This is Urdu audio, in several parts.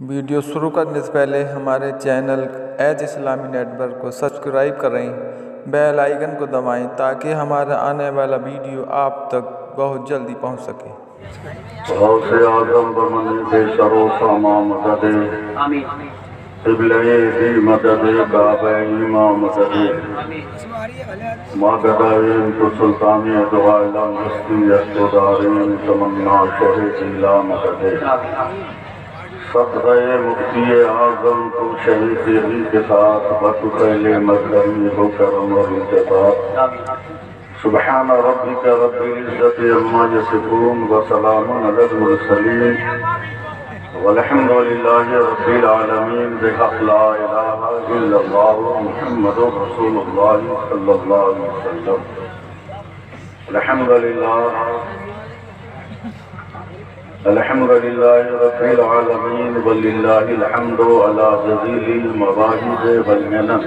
ویڈیو شروع کرنے سے پہلے ہمارے چینل ایج اسلامی نیٹورک کو سبسکرائب کریں، بیل آئیکن کو دبائیں تاکہ ہمارا آنے والا ویڈیو آپ تک بہت جلدی پہنچ سکے۔ غوث اعظم بمن بے سر و ساما مدد، قبلہ دی مدد، کعبہ ایماں مدد، ماگدائن تو سلطانی دعائلہ مستی اقتدارین تمنا شہد لا مدد، صدقہ مفتی اعظم تو شہید ہی کے ساتھ بطخیل مظہری ہو کرم اور انتفاق۔ سبحان ربک رب العزت عما یصفون وسلام علی المرسلین والحمد للہ رب العالمین بحق لا الہ الا اللہ محمد رسول اللہ صلی اللہ علیہ وسلم۔ الحمد للہ رب العالمین وللہ الحمد علی جزیل المواہب والمنن،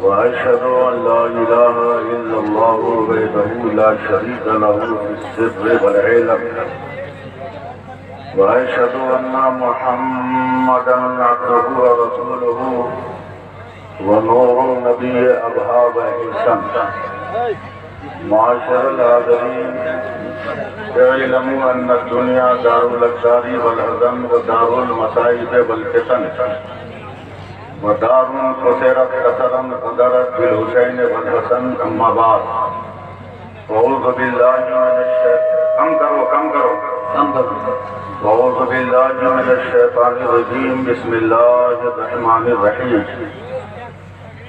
وأشهد أن لا إله إلا الله وحده لا شريك له في السر والعلم، وأشهد أن محمدا عبده ورسوله ونور النبي أبهى وإحسان۔ معاشر الحاضرين، اعلموا أن الدنيا دار الأقدار والهدم ودار المصائب والفتن، ودار خسرت خسرا قدرت بالحسین والحسن، اما بعد اعوذ باللہ من الشیطان الرجیم، بسم اللہ الرحمن الرحیم۔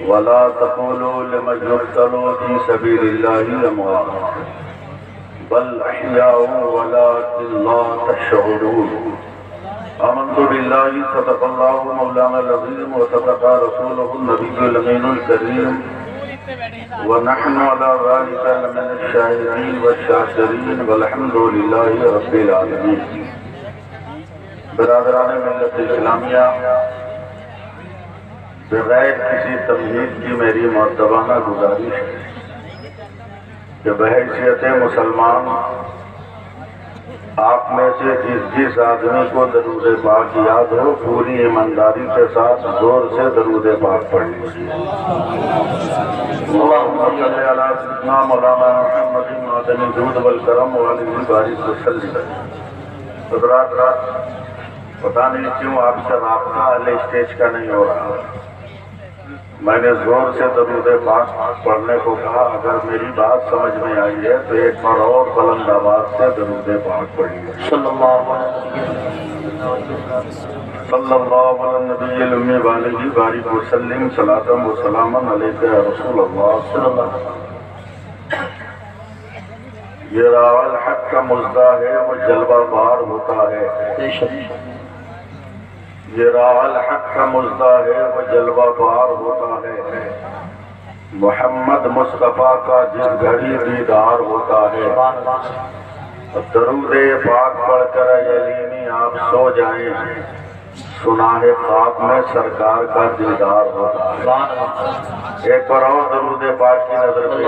ولا تقولوا لمن يقتل في سبيل الله اموات بل احیاء ولكن لا تشعرون۔ آمنت باللہ، صدق اللہ مولانا العظیم وصدق رسولہ النبی الامین الکریم، ونحن علی ذلک لمن الشاہدین والشاکرین والحمد للہ رب العالمین۔ برادران ملت اسلامیہ، بغیر کسی تمہید کی میری معتبانہ گزارش ہے کہ بحیثیت مسلمان آپ میں سے جس آدمی کو درود پاک یاد ہو، پوری ایمانداری کے ساتھ زور سے درود پاک پڑھ لیجیے۔ اللہم صلی علی سیدنا مولانا محمد معدن الجود والکرم وعلیہ بارک وسلم۔ حضرات، پتہ نہیں کیوں آپ سے رابطہ اہل اسٹیج کا نہیں ہو رہا، میں نے زور سے درود پاک پڑھنے کو کہا۔ اگر میری بات سمجھ میں آئی ہے تو ایک بار اور بلند آواز سے درود پاک پڑھیے۔ صلی اللہ علی النبی الامی وآلہ بارک وسلم، صلاۃ و سلاما علیک یا رسول اللہ صلی اللہ علیہ وسلم۔ یہ راہ الحق کا مژدہ ہے، وہ جلوہ بار ہوتا ہے۔ یہ راہ الحق کا مژدہ ہے، وہ جلوہ بار ہوتا ہے۔ محمد مصطفیٰ کا جس گھڑی دیدار ہوتا ہے، درود پاک پڑھ کر یلینی آپ سو جائیں، سنا ہے خواب میں سرکار کا دیدار ہوتا ہے۔ ایک بار اور درود پاک کی نظر پیش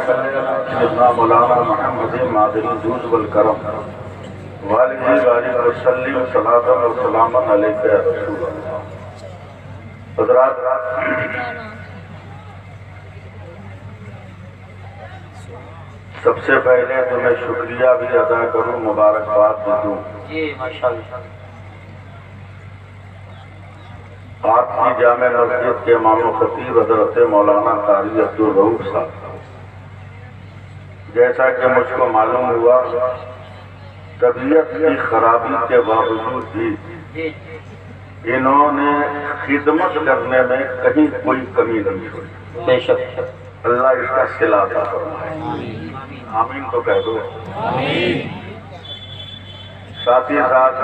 کریں۔ مولانا محمد معدن الجود والکرم والہ بارک وسلم، صلاۃ و سلام علیک یا رسول اللہ۔ حضرات، سب سے پہلے تو میں شکریہ بھی ادا کروں، مبارکباد بھی دوں۔ آپ کی جامع مسجد کے امام و خطیب حضرت مولانا قاری عبدالرؤوف صاحب، جیسا کہ مجھ کو معلوم ہوا، طبیعت کی خرابی کے باوجود بھی انہوں نے خدمت کرنے میں کہیں کوئی کمی نہیں چھوڑی۔ بے شک اللہ اس کا صلہ عطا فرمائے، آمین تو کہہ دو۔ ساتھ ہی ساتھ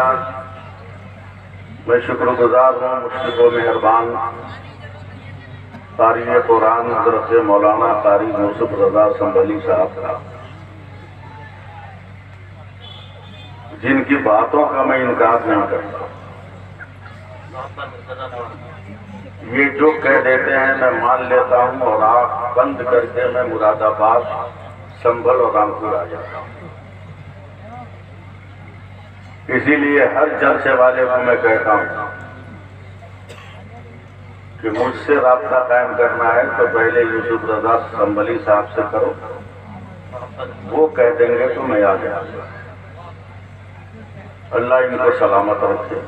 میں شکر گزار ہوں مشفق و مہربان قاری قرآن حضرت مولانا قاری یوسف رضا سنبھلی صاحب کا، جن کی باتوں کا میں انکار نہیں کرتا۔ یہ جو کہہ دیتے ہیں میں مان لیتا ہوں، اور آنکھ بند کر کے میں مراد آباد، سنبھل اور رامپور آ جاتا ہوں۔ اسی لیے ہر جلسے والے کو میں کہتا ہوں کہ مجھ سے رابطہ قائم کرنا ہے تو پہلے یوسف رضا سنبھلی صاحب سے کرو، وہ کہہ دیں گے تو میں آ جاؤں گا۔ اللہ ان کو سلامت رکھے۔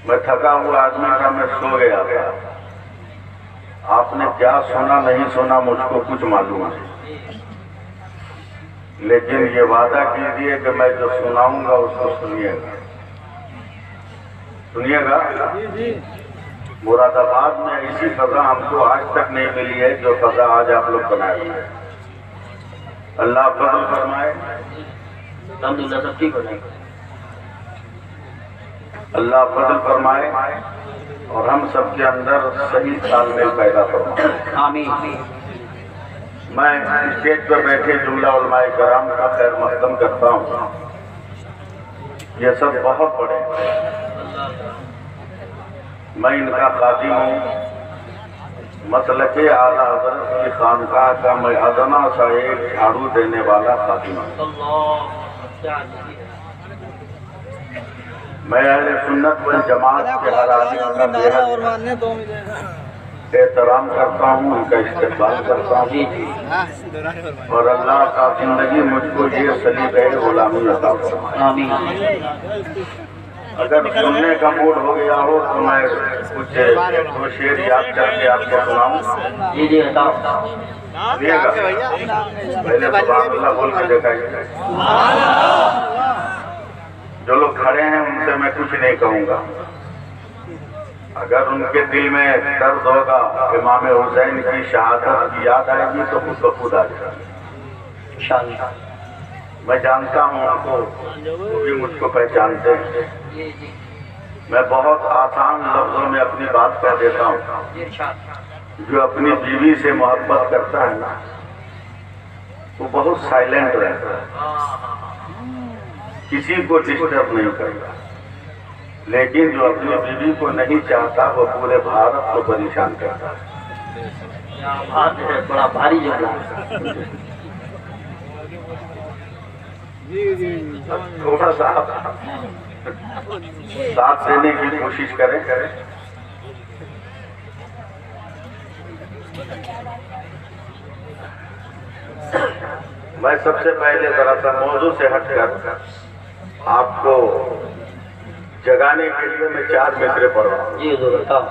میں تھکا ہوا آدمی تھا، میں سو گیا تھا۔ آپ نے کیا سنا نہیں سنا مجھ کو کچھ معلوم نہیں، لیکن یہ وعدہ کیجیے کہ میں جو سناؤں گا اس کو سنیے گا، سنیے گا۔ مراد آباد میں ایسی فضا ہم کو آج تک نہیں ملی ہے جو فضا آج آپ لوگ بنائے ہوئے ہیں۔ اللہ فضل فرمائے، الحمدللہ سب ٹھیک ہو جائے گا۔ اللہ فضل فرمائے اور ہم سب کے اندر صحیح تال میل پیدا فرمائے۔ آمین۔ میں اسٹیج پر بیٹھے جملہ علماء کرام کا خیر مقدم کرتا ہوں، یہ سب بہت بڑے ہیں، میں ان کا خادم ہوں۔ مسلک اعلیٰ حضرت کی خانقاہ کا میں ادنا سا ایک جھاڑو دینے والا خادم ہوں۔ میں اہل سنت والجماعت کے ہر آدمی کا بے حد احترام کرتا ہوں، ان کا استقبال کرتا ہوں، اور اللہ کا زندگی مجھ کو یہ سلیقہ غلامی عطا فرمائے۔ اگر سننے کا موڈ ہو گیا ہو تو میں کچھ دو شعر یاد کر کے آپ کو سناؤں۔ جی جی بتاؤ۔ پہلے سبحان اللہ بول کے دیکھائیے۔ جو لوگ کھڑے ہیں ان سے میں کچھ نہیں کہوں گا، اگر ان کے دل میں درد ہوگا امام حسین کی شہادت کی یاد آئے گی تو خود بخود آ جائے گی۔ میں جانتا ہوں ان کو، وہ بھی مجھ کو پہچانتے ہیں۔ میں بہت آسان لفظوں میں اپنی بات کہہ دیتا ہوں۔ جو اپنی بیوی سے محبت کرتا ہے نا وہ بہت سائلنٹ رہتا ہے، کسی کو ڈسٹرب نہیں کرتا، لیکن جو اپنی بیوی کو نہیں چاہتا وہ پورے بھارت کو پریشان کرتا ہے۔ بڑا بھاری جملہ۔ تھوڑا سا ساتھ دینے کی کوشش کریں۔ میں سب سے پہلے ذرا سا موضوع سے ہٹ کر آپ کو جگانے کے لیے میں 4 مصرے پڑھ رہا ہوں۔ جی بتاؤ۔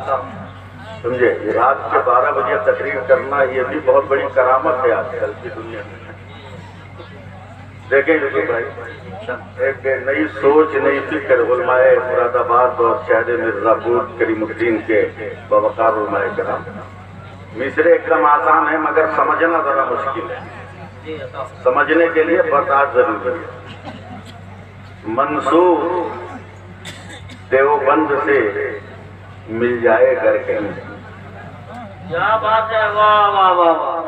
سمجھے، رات کے 12 بجے تقریر کرنا یہ بھی بہت بڑی کرامت ہے آج کل کی دنیا میں۔ دیکھیں یوسف بھائی، ایک نئی سوچ نئی فکر علماء مراد آباد اور شہر مرزا پور کریم الدین کے باوقار علماء کرام۔ مصرے ایک دم آسان ہے مگر سمجھنا ذرا مشکل ہے، سمجھنے کے لیے برداشت ضروری ہے۔ منصور دیوبند سے مل جائے گھر کہیں۔ کیا بات ہے، واہ واہ واہ واہ۔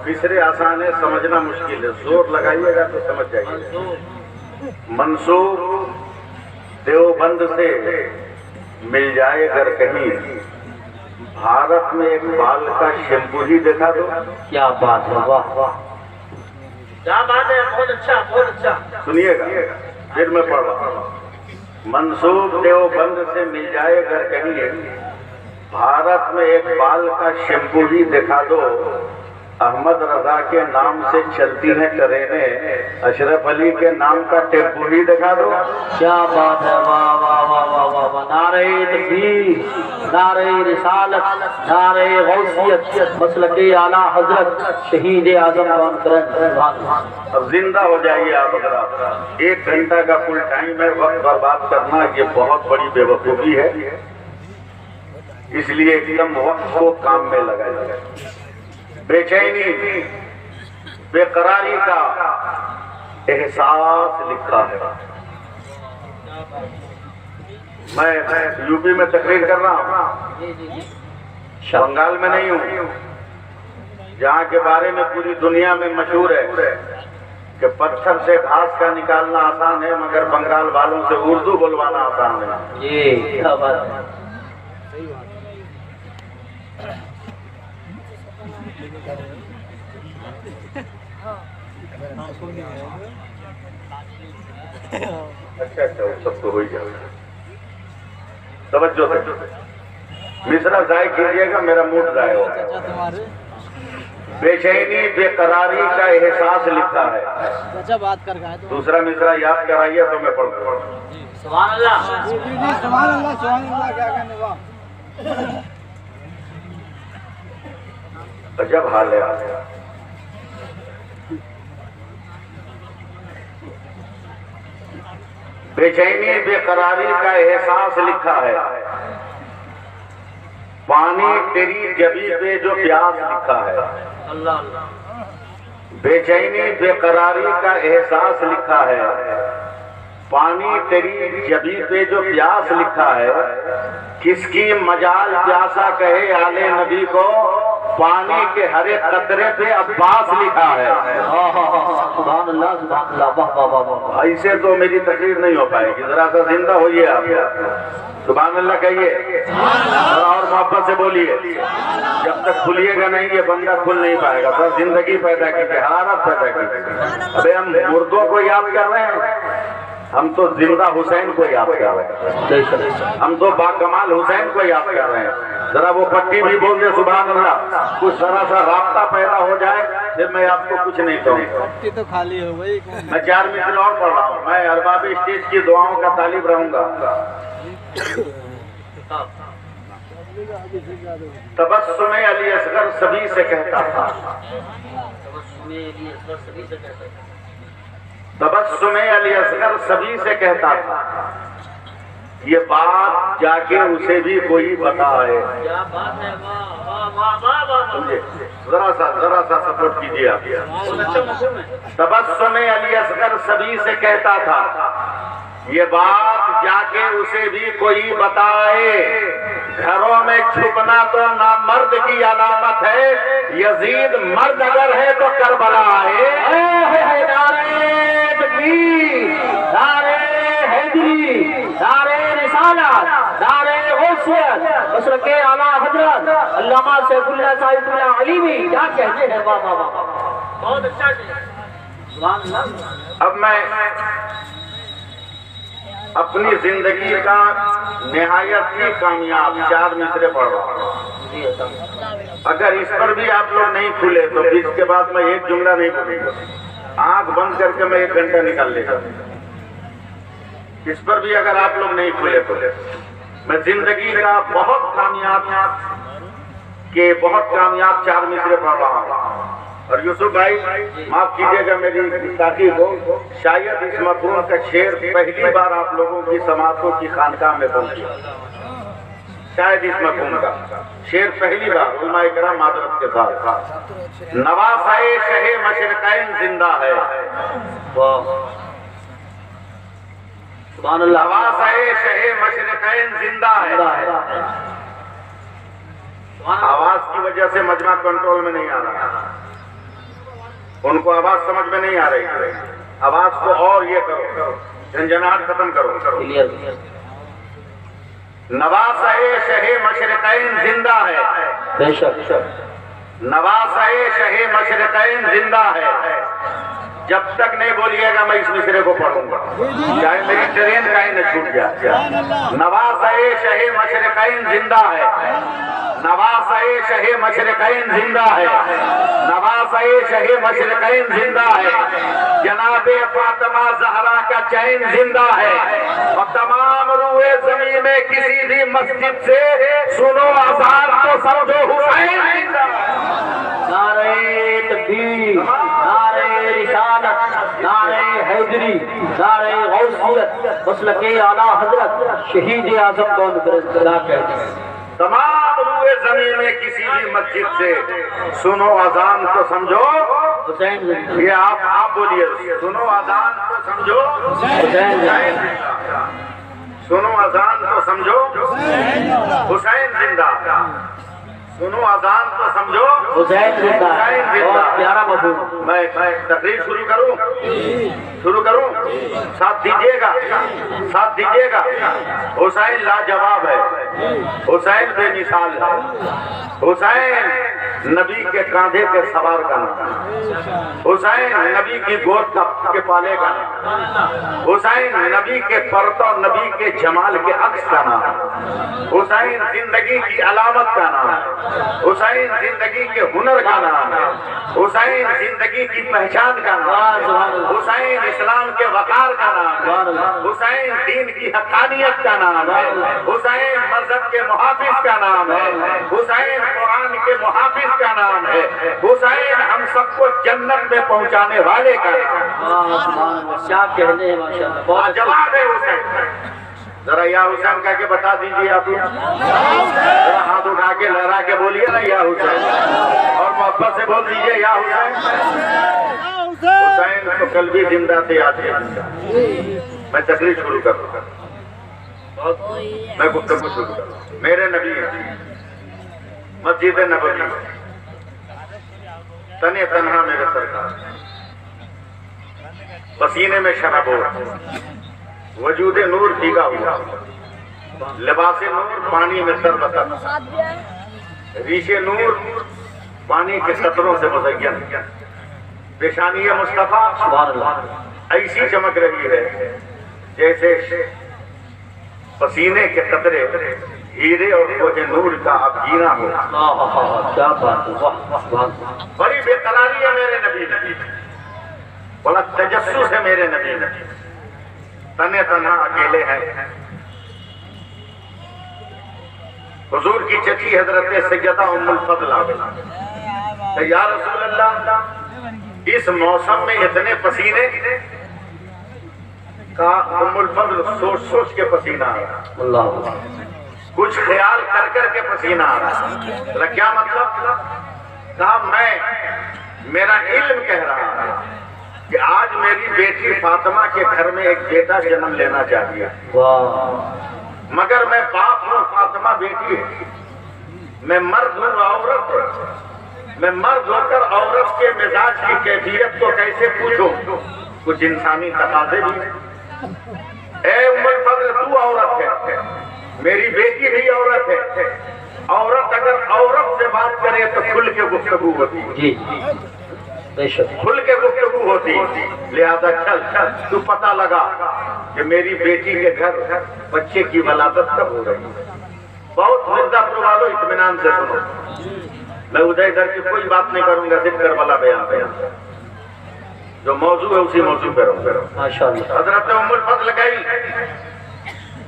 مصرے آسان ہے، سمجھنا مشکل ہے، زور لگائیے گا تو سمجھ جائیے۔ منصور دیوبند سے مل جائے گھر کہیں، بھارت میں ایک بال کا شیمپو ہی دیکھا دو۔ کیا بات ہے، واہ واہ، کیا بات ہے، بہت اچھا بہت اچھا۔ سنیے گا پھر میں پڑھ رہا ہوں۔ منصور دیوبند سے مل جائے گھر کہیں، بھارت میں ایک بال کا شیمپو ہی دکھا دو، احمد رضا کے نام سے چلتی ہیں ٹرینیں، اشرف علی کے نام کا ٹیمپو ہی دکھا دو۔ کیا بات ہے، واہ واہ واہ واہ واہ واہ۔ نعرہ تکبیر، نعرہ رسالت، نعرہ غوثیت، مسلک اعلیٰ حضرت شہید اعظم اب زندہ ہو جائیے آپ۔ اگر 1 گھنٹہ کا فل ٹائم ہے، وقت برباد کرنا یہ بہت بڑی بے وقوفی ہے، اس لیے ایک دم وقت کو کام میں لگائیے۔ بے چینی بے قراری کا احساس لکھا ہے۔ میں یو پی میں تقریر کر رہا ہوں، بنگال میں نہیں ہوں، جہاں کے بارے میں پوری دنیا میں مشہور ہے کہ پتھر سے گھاس کا نکالنا آسان ہے مگر بنگال والوں سے اردو بولوانا آسان ہے۔ یہ کیا بات ہے۔ اچھا وہ سب تو ہو ہی جائے گا. توجہ سے مصرع ضائع کیجیے گا, میرا موڈ ضائع ہوگا. بے چینی بے قراری کا احساس لکھا ہے. بات کر گئے تو دوسرا مصرع یاد کرائیے تو میں پڑھ دوں. سبحان اللہ. سبحان اللہ سبحان اللہ. کیا کہنے واہ. عجب حال ہے. بے چینی بے قراری کا احساس لکھا ہے. پانی تیری جبی پہ جو پیاس لکھا ہے. اللہ اللہ. بے چینی بے قراری کا احساس لکھا ہے. پانی تیری جبی پہ جو پیاس لکھا ہے. کس کی مجال پیاسا کہے آل نبی کو, پانی کے ہر ایک قطرے پہ عباس لکھا ہے. سبحان اللہ سبحان اللہ. واہ واہ واہ واہ. ایسے تو میری تقریر نہیں ہو پائے گی. ذرا سا زندہ ہوئیے آپ. سبحان اللہ کہیے اور محبت سے بولیے. جب تک کھلیے گا نہیں یہ بندہ کھل نہیں پائے گا. سر زندگی پیدا کیجیے, حرارت پیدا کیجیے. ابھی ہم مردوں کو یاد کر رہے ہیں, ہم تو زندہ حسین کو یاد کر رہے ہیں. ہم تو باکمال حسین کو یاد کر رہے ہیں. ذرا وہ پٹی بھی بول دے سبحان اللہ, کچھ ذرا سا رابطہ پیدا ہو جائے, پھر میں آپ کو کچھ نہیں کہوں گا. پٹی تو خالی ہو گئی. میں 4 مصرع اور پڑھ رہا ہوں. میں ارباب اسٹیج کی دعاؤں کا طالب رہوں گا. تبسم علی اصغر سبھی سے کہتا تھا. تبسم علی اصغر سبھی سے کہتا تھا. یہ بات جا کے اسے بھی کوئی بتائے. کیا بات ہے. واہ واہ واہ واہ. سمجھے, ذرا سا سپورٹ کیجیے آپ. تبسم علی اصغر سبھی سے کہتا تھا. یہ بات جا کے اسے بھی کوئی بتائے. گھروں میں چھپنا تو نامرد کی علامت ہے. یزید مرد اگر ہے تو کربلا ہے. نعرہ تکبیر, نعرہ حیدری, نعرہ رسالت, نعرہ غوثیت, مسلک اعلیٰ حضرت علامہ سیف اللہ صاحب اللہ علیمی. کیا کہتے ہیں. واہ واہ واہ. بہت اچھا. سبحان اللہ. اب میں اپنی زندگی کا نہایت ہی کامیاب 4 مصرع پڑھ رہا ہوں. اگر اس پر بھی آپ لوگ نہیں کھلے تو اس کے بعد میں ایک جملہ نہیں بولوں گا. آنکھ بند کر کے میں 1 گھنٹہ نکال لے گا. اس پر بھی اگر آپ لوگ نہیں کھلے تو میں زندگی کا بہت کامیاب 4 مصرع پڑھ رہا ہوں. اور یوسف بھائی معاف کیجیے گا میری گستاخی کو, شاید اس مفہوم کا شعر پہلی بار آپ لوگوں کی سماعتوں کی خانقاہ میں پہنچا. شاید اس مفہوم کا شعر پہلی بار علماء کرام معذرت کے ساتھ. نواسۂ شہ مشرقین زندہ ہے. سبحان اللہ. نواسۂ شہ مشرقین زندہ ہے. آواز کی وجہ سے مجمع کنٹرول میں نہیں آ رہا. ان کو آواز سمجھ میں نہیں آ رہی ہے. آواز کو اور یہ کرو, جھنجھناہٹ ختم کرو. نواسۂ شہ مشرقین زندہ ہے. بے شک. نواسۂ شہ مشرقین زندہ ہے. جب تک نہیں بولیے گا میں اس مصرع کو پڑھوں گا, چاہے میری ٹرین کہیں نہ چھوٹ جائے. نواسۂ شہ مشرقین زندہ ہے. نواسۂ شہ مشرقین زندہ ہے. نواسۂ شہ مشرقین زندہ ہے. جناب فاطمہ زہرا کا چین زندہ ہے. اور تمام روئے زمین میں کسی بھی مسجد سے سنو اذان تو سمجھو حسین زندہ ہے. نعرہ تکبیر, نعرہ رسالت, نعرہ حیدری, نعرہ غوثیت, مسلک اعلیٰ حضرت شہید اعظم کون برسلا کہتے ہیں. تمام روئے زمین میں کسی بھی مسجد سے سنو اذان تو سمجھو حسین زندہ. یہ آپ بولیے, سنو اذان تو سمجھو حسین زندہ. سنو اذان تو سمجھو حسین زندہ. سنو اذان تو سمجھو حسین زندہ. بہت پیارا مفہوم. میں تقریر شروع کروں. ساتھ دیجیے گا. حسین لاجواب ہے. حسین بے مثال ہے. حسین نبی کے کاندھے کے سوار کا نام، حسین نبی کی گود کے پالے کا نام، حسین نبی کے پرتو اور نبی کے جمال کے عکس کا نام، حسین زندگی کی علامت کا نام ہے، حسین زندگی کے ہنر کا نام ہے، حسین زندگی کی پہچان کا نام ہے، حسین اسلام کے وقار کا نام ہے، حسین دین کی حقانیت کا نام ہے، حسین مذہب کے محافظ کا نام ہے، حسین قرآن کے محافظ کا نام ہے، حسین ہم سب کو جنت میں پہنچانے والے کا نام ہے۔ کیا کہنے ہیں ماشاءاللہ، جواب ہے حسین، ذرا یا حسین کہہ کے بتا دیجئے آپ، ذرا ہاتھ اٹھا کے لہرا کے بولیے نا یا حسین، اور محبت سے بول دیجئے یا حسین۔ حسین تو کل بھی زندہ تھے، آج بھی زندہ۔ میں تقریر شروع کر دوں، میں گفتگو شروع کر دوں۔ میرے نبی ہیں، مسجد نبوی تنے تنہا میرے سرکار، پسینے میں شرابور، وجود نور بھیگا ہوا، لباس نور پانی میں تربتر، ریش نور پانی کے قطروں سے مزین، پیشانی مصطفیٰ ایسی چمک رہی ہے جیسے پسینے کے قطرے ہیرے اور کوہ نور کا اب جینا ہو۔ کیا بات ہے، بڑی بے قراری ہے میرے نبی، بڑا تجسس ہے میرے نبی، تنے تنہا اکیلے ہیں۔ حضور کی چچی حضرت سیدہ ام الفضل کہ یا رسول اللہ اس موسم میں اتنے پسینے کا، ام الفضل سوچ سوچ کے پسینہ آ رہا، اللہ کچھ خیال کر کر کے پسینہ آ رہا۔ کیا مطلب؟ کہا میرا علم کہہ رہا ہے کہ آج میری بیٹی فاطمہ کے گھر میں ایک بیٹا جنم لینا چاہیے، مگر میں باپ ہوں، فاطمہ بیٹی ہے، میں مرد ہوں، عورت ہے، میں مرد ہو کر عورت کے مزاج کی کیفیت کو کیسے پوچھوں؟ کچھ انسانی تقاضے بھی ہیں۔ اے ام الفضل تو عورت ہے، میری بیٹی بھی عورت ہے، عورت اگر عورت سے بات کرے تو کھل کے گفتگو ہوتی ہے، جی بے شک، کھل کے گفتگو ہوتی، لہذا چل تو پتہ لگا کہ میری بیٹی کے گھر بچے کی ولادت کب ہو رہی ہے۔ بہت مرزا پور والوں اطمینان سے سنو، میں ادھر کی کوئی بات نہیں کروں گا، صرف کربلا بیان جو موضوع ہے اسی موضوع پہ رہوں گا۔ ماشاءاللہ، حضرت ام الفضل گئی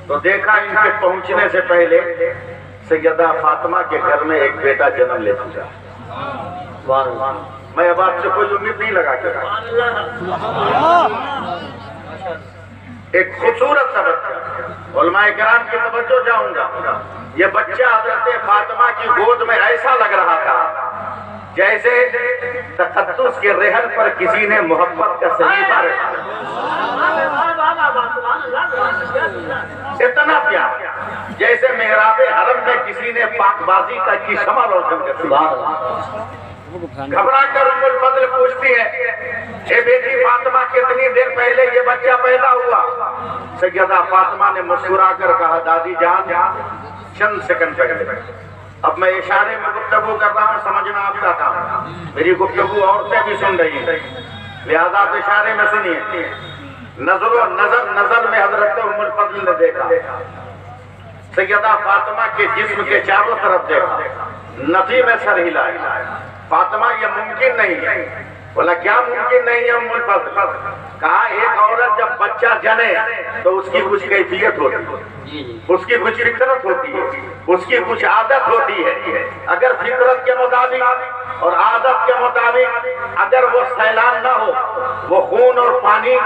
تو دیکھا ان کے پہنچنے سے پہلے سیدہ فاطمہ کے گھر میں ایک بیٹا جنم لے چکا۔ میں اب آپ سے کوئی امید نہیں لگا کے رہا، ایک خوبصورت سا بچہ، علماء کرام کی توجہ چاہوں گا، یہ بچہ حضرت فاطمہ کی گود میں ایسا لگ رہا تھا جیسے تقدس کے رحل پر کسی نے محبت کا صحیفہ رکھا، اتنا پیار جیسے محراب حرم میں کسی نے پاک بازی کی شمع روشن کر دی۔ گھبرا کر ام الفضل پوچھتی ہے، اے بیٹی فاطمہ کتنی دیر پہلے یہ بچہ پیدا ہوا؟ سیدہ فاطمہ نے مسکرا کر کہا، دادی جان چند سیکنڈ پہلے۔ اب میں اشارے میں گفتگو کر رہا ہوں، سمجھنا آپ کا کام، میری گفتگو عورتیں بھی سن رہی ہیں، لہذا آپ اشارے میں سنیے۔ نظر میں حضرت ام الفضل نے دیکھا، سیدہ فاطمہ کے جسم کے چاروں طرف دیکھا، نفی میں سر ہلایا، فاطمہ یہ ممکن نہیں ہے۔ بولا کیا ممکن نہیں ہے ام الفضل؟ کہا ایک عورت جب بچہ جنے تو اس کی کچھ کیفیت ہوتی ہے، اس کی کچھ فطرت ہوتی ہے، اس کی کچھ عادت ہوتی ہے۔ اگر فطرت کے مطابق اور عادت کے مطابق اگر وہ سیلان نہ ہو، وہ خون اور پانی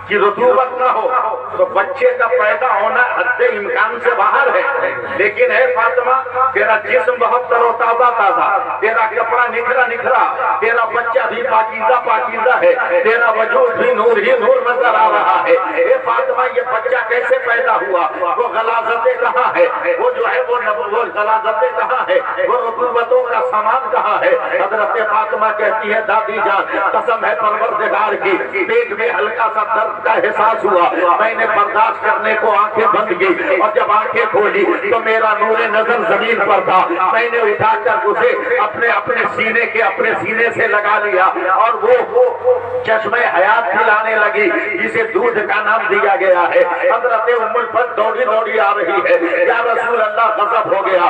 کی رطوبت نہ ہو تو بچے کا پیدا ہونا حد امکان سے باہر ہے۔ لیکن اے فاطمہ تیرا جسم بہت تر و تازہ تازہ، تیرا کپڑا نکھرا نکھرا، تیرا بچہ بھی پاکیزہ پاکیزہ ہے، تیرا وجود بھی نور ہی نور نظر آ رہا ہے۔ اے فاطمہ یہ بچہ کیسے پیدا ہوا؟ وہ غلاظتیں کہاں ہے؟ وہ جو ہے وہ غلاظتیں کہاں ہے، وہ رطوبتوں کا سامان کہاں ہے؟ حضرت فاطمہ کہتی ہے دادی جان قسم ہے پروردگار کی، پیٹ میں ہلکا سا درد کا احساس ہوا، میں نے برداشت کرنے کو آنکھیں بند کی، اور جب آنکھیں کھولی تو میرا نور نظر زمین پر تھا، میں نے اٹھا کر اسے اپنے سینے سے لگا لیا، اور وہ چشمہ حیات پلانے لگی جسے دودھ کا نام دیا گیا ہے۔ حضرت ام الفضل دوڑی آ رہی ہے، یا رسول اللہ غضب ہو گیا،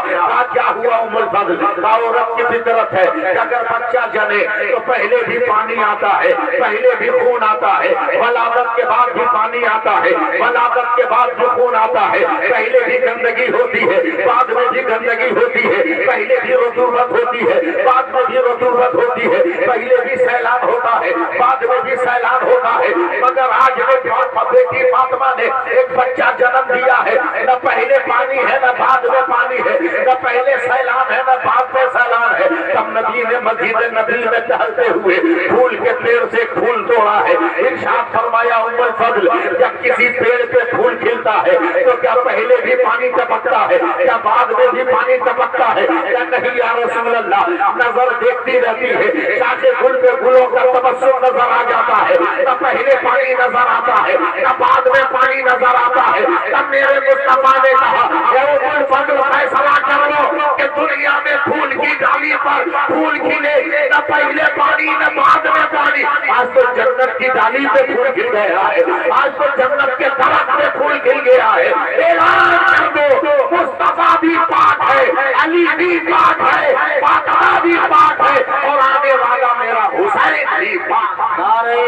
کیا ہوا ام الفضل؟ عورت کی فطرت ہے کہ اگر بچہ جنے تو پہلے بھی پانی آتا ہے، پہلے بھی خون آتا ہے، ولادت کے بعد بھی پانی آتا ہے، ولادت کے بعد بھی خون آتا ہے، پہلے بھی گندگی ہوتی ہے، بعد میں بھی گندگی ہوتی ہے، پہلے بھی رطوبت ہوتی ہے، بعد میں بھی رطوبت ہوتی ہے، پہلے بھی سیلاب ہوتا ہے، بعد میں بھی سیلاب ہوتا ہے، مگر آج بیٹی فاطمہ نے ایک بچہ جنم دیا ہے، نہ پہلے پانی ہے نہ بعد میں پانی ہے، نہ پہلے سیلاب ہے نہ بعد میں سیلاب ہے۔ تب نبی نے مسجد نبی میں ٹہلتے ہوئے پھول کے پیڑ سے پھول توڑا ہے، ارشاد فرمایا ام الفضل جب کسی پیڑ پہ پھول کھلتا ہے تو کیا پہلے بھی پانی ٹپکتا ہے، کیا بعد میں بھی پانی ٹپکتا ہے؟ کیا نہیں یا رسول اللہ، نظر دیکھتی رہتی ہے، شاخ گل پہ گلوں کا تبسم نظر آ جاتا ہے، نہ پہلے پانی نظر آتا ہے نہ بعد میں پانی نظر آتا ہے۔ تب میرے مصطفیٰ نے کہا اے ام الفضل فیصلہ کر لو کہ دنیا میں پھول کی ڈالی پر پھول کھلے، نہ پہلے پانی نہ بعد میں پانی۔ آج تو جنت کی ڈالی پہ پھول کھل گیا ہے، آج تو جنت کے درخت پہ پھول کھل گیا ہے۔ اعلان کر دو مصطفیٰ بھی پاک ہے، علی بھی پاک ہے، فاطمہ بھی پاک ہے، اور آنے والا میرا حسین بھی پاک ہے۔ نعرہ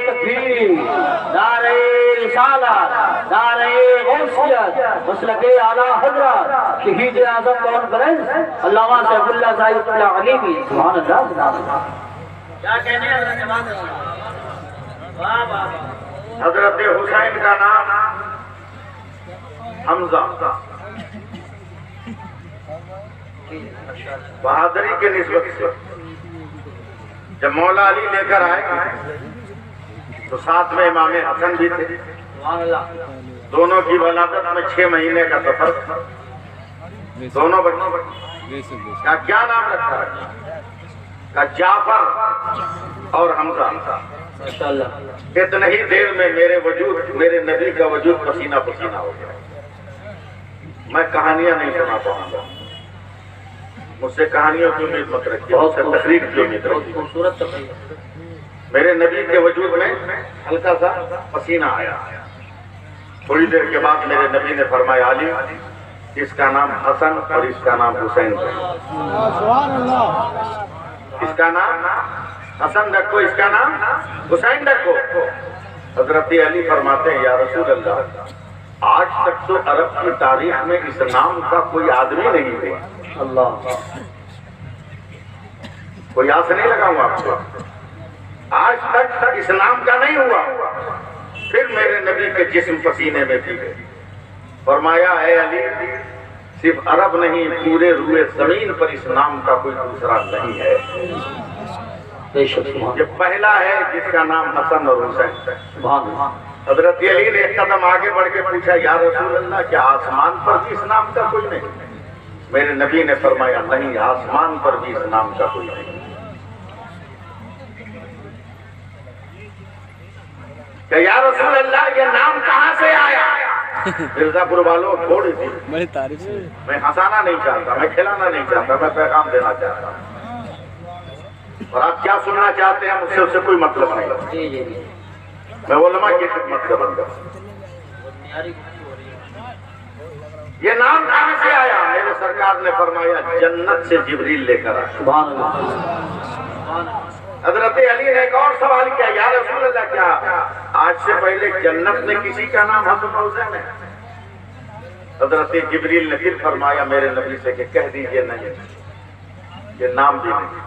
تکبیر، نعرہ رسالت، نعرہ غوثیت، مسلک اعلیٰ حضرت شہید اعظم کانفرنس علامہ سیف اللہ زاہد اللہ علیمی، سبحان اللہ سبحان اللہ۔ کیا کہنے ہیں واہ واہ۔ حضرت حسین کا نام حمزہ، بہادری کے نسبت سے جب مولا علی لے کر آئے تو ساتھ میں امام حسن بھی تھے، دونوں کی ولادت میں 6 مہینے کا سفر تھا، دونوں بچوں کا کیا نام رکھا ہے؟ کا جعفر اور حمزہ۔ اتنے ہی دیر میں میرے نبی کا وجود پسینہ پسینہ ہو گیا۔ میں کہانیاں نہیں سنا پاؤں گا، مجھ سے کہانیوں کی امید مت رکھیے، مجھ سے تقریر کی امید رکھیے۔ میرے نبی کے وجود میں ہلکا سا پسینہ آیا، تھوڑی دیر کے بعد میرے نبی نے فرمایا علی اس کا نام حسن اور اس کا نام حسین ہے، اس کا نام حسن رکھو، اس کا نام حسین رکھو۔ حضرت علی فرماتے ہیں یا رسول اللہ آج تک تو عرب کی تاریخ میں اس نام کا کوئی آدمی نہیں ہوا، اللہ کوئی آس نہیں لگاؤں آپ کو، آج تک اس نام کا نہیں ہوا۔ پھر میرے نبی کے جسم پسینے میں بھی گئے، فرمایا اے علی صرف عرب نہیں پورے روئے زمین پر اس نام کا کوئی دوسرا نہیں ہے، یہ پہلا ہے جس کا نام حسن اور حسین۔ حضرت علی نے ایک قدم آگے بڑھ کے پوچھا یا رسول اللہ کیا آسمان پر بھی اس نام کا کوئی نہیں؟ میرے نبی نے فرمایا نہیں، آسمان پر بھی اس نام کا کوئی نہیں۔ کہ یا رسول اللہ یہ نام کہاں سے آیا؟ مرزا پور والوں تھوڑی سی میں ہنسانا نہیں چاہتا، میں کھلانا نہیں چاہتا، میں پیغام دینا چاہتا ہوں، اور آپ کیا سننا چاہتے ہیں مجھ سے اس سے کوئی مطلب نہیں، میں علماء کی خدمت کا بندہ۔ یہ نام کہاں سے آیا؟ میرے سرکار نے فرمایا جنت سے جبریل لے کر آیا۔ حضرت علی نے ایک اور سوال کیا یا رسول اللہ کیا آج سے پہلے جنت میں کسی کا نام حسن حسین ہے؟ حضرت جبریل نے پھر فرمایا میرے نبی سے کہ کہہ دیجئے نہیں، یہ نام بھی نہیں۔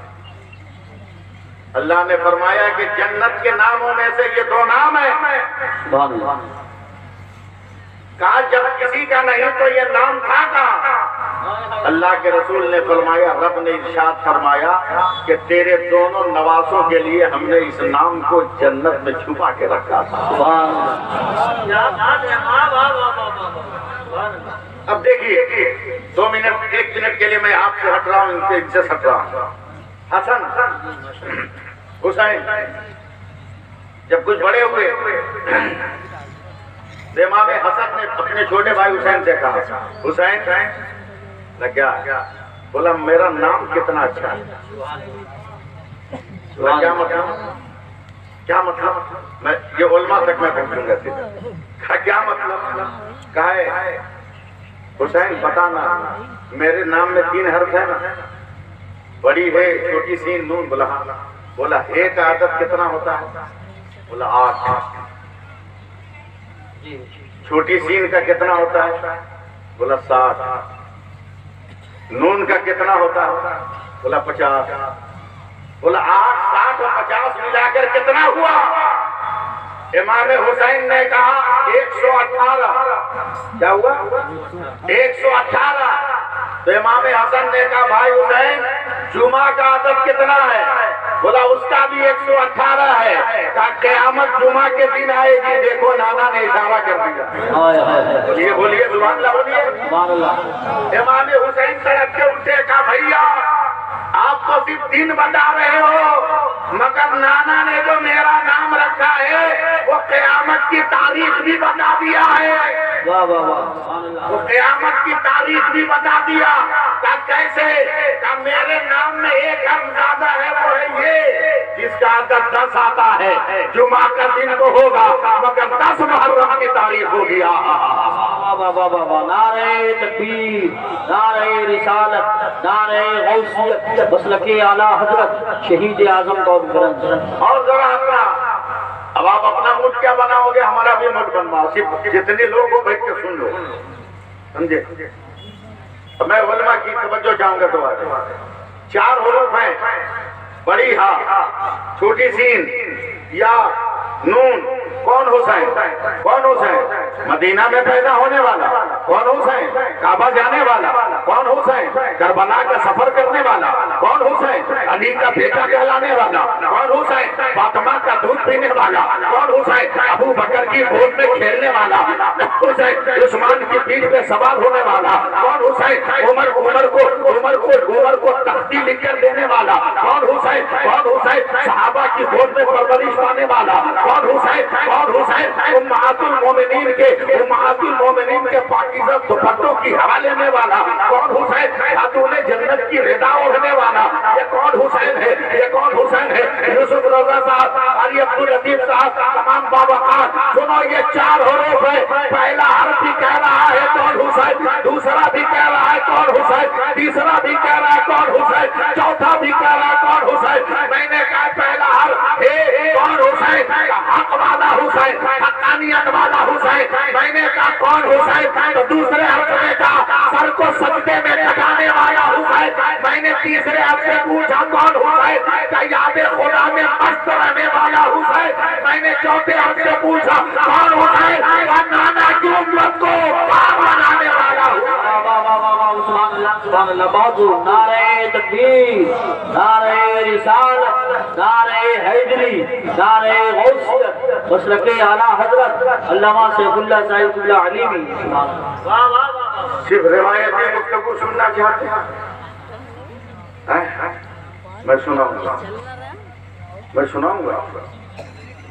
اللہ نے فرمایا کہ جنت کے ناموں میں سے یہ 2 نام ہیں۔ کہا جب کسی کا نہیں تو یہ نام تھا کہاں؟ اللہ کے رسول نے فرمایا رب نے ارشاد فرمایا کہ تیرے دونوں نواسوں کے لیے ہم نے اس نام کو جنت میں چھپا کے رکھا تھا۔ اب دیکھیے 2 منٹ 1 منٹ کے لیے میں آپ سے ہٹ رہا ہوں، ان سے ہٹ رہا ہوں. حسن حسین جب کچھ بڑے ہوئے امام حسن نے اپنے چھوٹے بھائی حسین سے کہا حسین کیا بولا میرا نام کتنا اچھا ہے. کیا مطلب کیا مطلب میں یہ علماء تک میں پہنچوں گا. کیا مطلب کہا ہے حسین بتانا میرے نام میں 3 حرف ہے نا، بڑی ہے چھوٹی سین نون. بولا ہاں. بولا ہے کا عدد کتنا ہوتا ہے؟ بولا 8. چھوٹی سین کا کتنا ہوتا ہے؟ بولا 7. نون کا کتنا ہوتا ہے؟ بولا 50. بولا 8 60 اور 50 ملا کر کتنا ہوا؟ امام حسین نے کہا 118. کیا ہوا؟ 118. تو امام حسن نے کہا بھائی حسین جمعہ کا عدد کتنا ہے؟ بولا اس کا بھی 118 ہے. کہا قیامت جمعہ کے دن آئے گی. دیکھو نانا نے اشارہ کر دیا. بولیے بولیے سبحان اللہ بولیے. امام حسین سڑک کے اٹھے کہا بھیا آپ تو صرف دن بتا رہے ہو، مگر نانا نے جو میرا نام رکھا ہے وہ قیامت کی تاریخ بھی بتا دیا ہے. وہ قیامت کی تاریخ بھی بتا دیا. کہ کیسے؟ کہ میرے نام میں 1 حرف زیادہ ہے، وہ ہے یہ جس کا عدد 10 آتا ہے. جمعہ کا دن تو ہوگا مگر 10 محرم کی تاریخ ہو گیا. نعرہ تکبیر، نعرہ رسالت، نعرہ غوثیت، مسلک اعلی حضرت شہید اعظم کو گرنج. اور ذرا اپنا اب آپ اپنا موڈ کیا بناؤ گے، ہمارا بھی موڈ بنواؤ. صرف جتنے لوگ ہو بیٹھ کے سن لو، سمجھے. میں علماء کی توجہ چاہوں گا. تو 4 حروف ہیں، بڑی ہا، چھوٹی سین یا نون. کون حسین؟ کون حسین؟ مدینہ میں پیدا ہونے والا. کون حسین؟ کعبہ جانے والا. کون حسین؟ کربلا کا سفر کرنے والا. کون حسین؟ علی کا بیٹا کہلانے والا. کون حسین؟ فاطمہ کا دودھ پینے والا. کون حسین؟ ابو بکر کی گود میں کھیلنے والا. حسین عثمان کی پیٹھ پہ سوار ہونے والا. کون حسین؟ عمر کو تختی لکھ کر دینے والا. کون حسین؟ کون حسین؟ صحابہ کی گود میں پرورش پانے والا. کون حسین؟ کون حسین؟ امہات المومنین کے پاکیزہ دوپٹوں کی ہوا لینے والا. کون حسین؟ خاتون جنت کی رضا اوڑھنے والا. یہ کون حسین ہے؟ یہ کون حسین ہے؟ یوسف رضا صاحب، علی عبداللطیف صاحب، تمام بابا خان سنو. یہ 4 حروف ہے. پہلا حرف بھی کہہ رہا ہے کون حسین، دوسرا بھی کہہ رہا ہے کون حسین، تیسرا بھی کہہ رہا ہے کون حسین، چوتھا بھی کہہ رہا ہے کون حسین. میں نے کہا پہلا حرف ہے کون حسین؟ حق والا حسین، حقانیت والا حسین. میں نے کہا کون حسین؟ تو دوسرے حرف نے کہا سر کو سجدے میں ٹکانے والا حسین. میں نے تیسرے حرف سے پوچھا کون حسین؟ کہ یاد خدا میں مست رہنے والا حسین. میں نے چوتھے حرف سے پوچھا کون حسین؟ نانا کی امت کو پاک بنانے والا حسین. سبحان اللہ سبحان اللہ. بہت نعرہ تکبیر، نعرہ رسالت، نعرہ حیدری، نعرہ غوثیت، مسلک اعلی حضرت علامہ سیف اللہ صاحب اللہ علیمی. صرف روایتی گفتگو سننا چاہتے ہیں؟ میں سناؤں گا، میں سناؤں گا.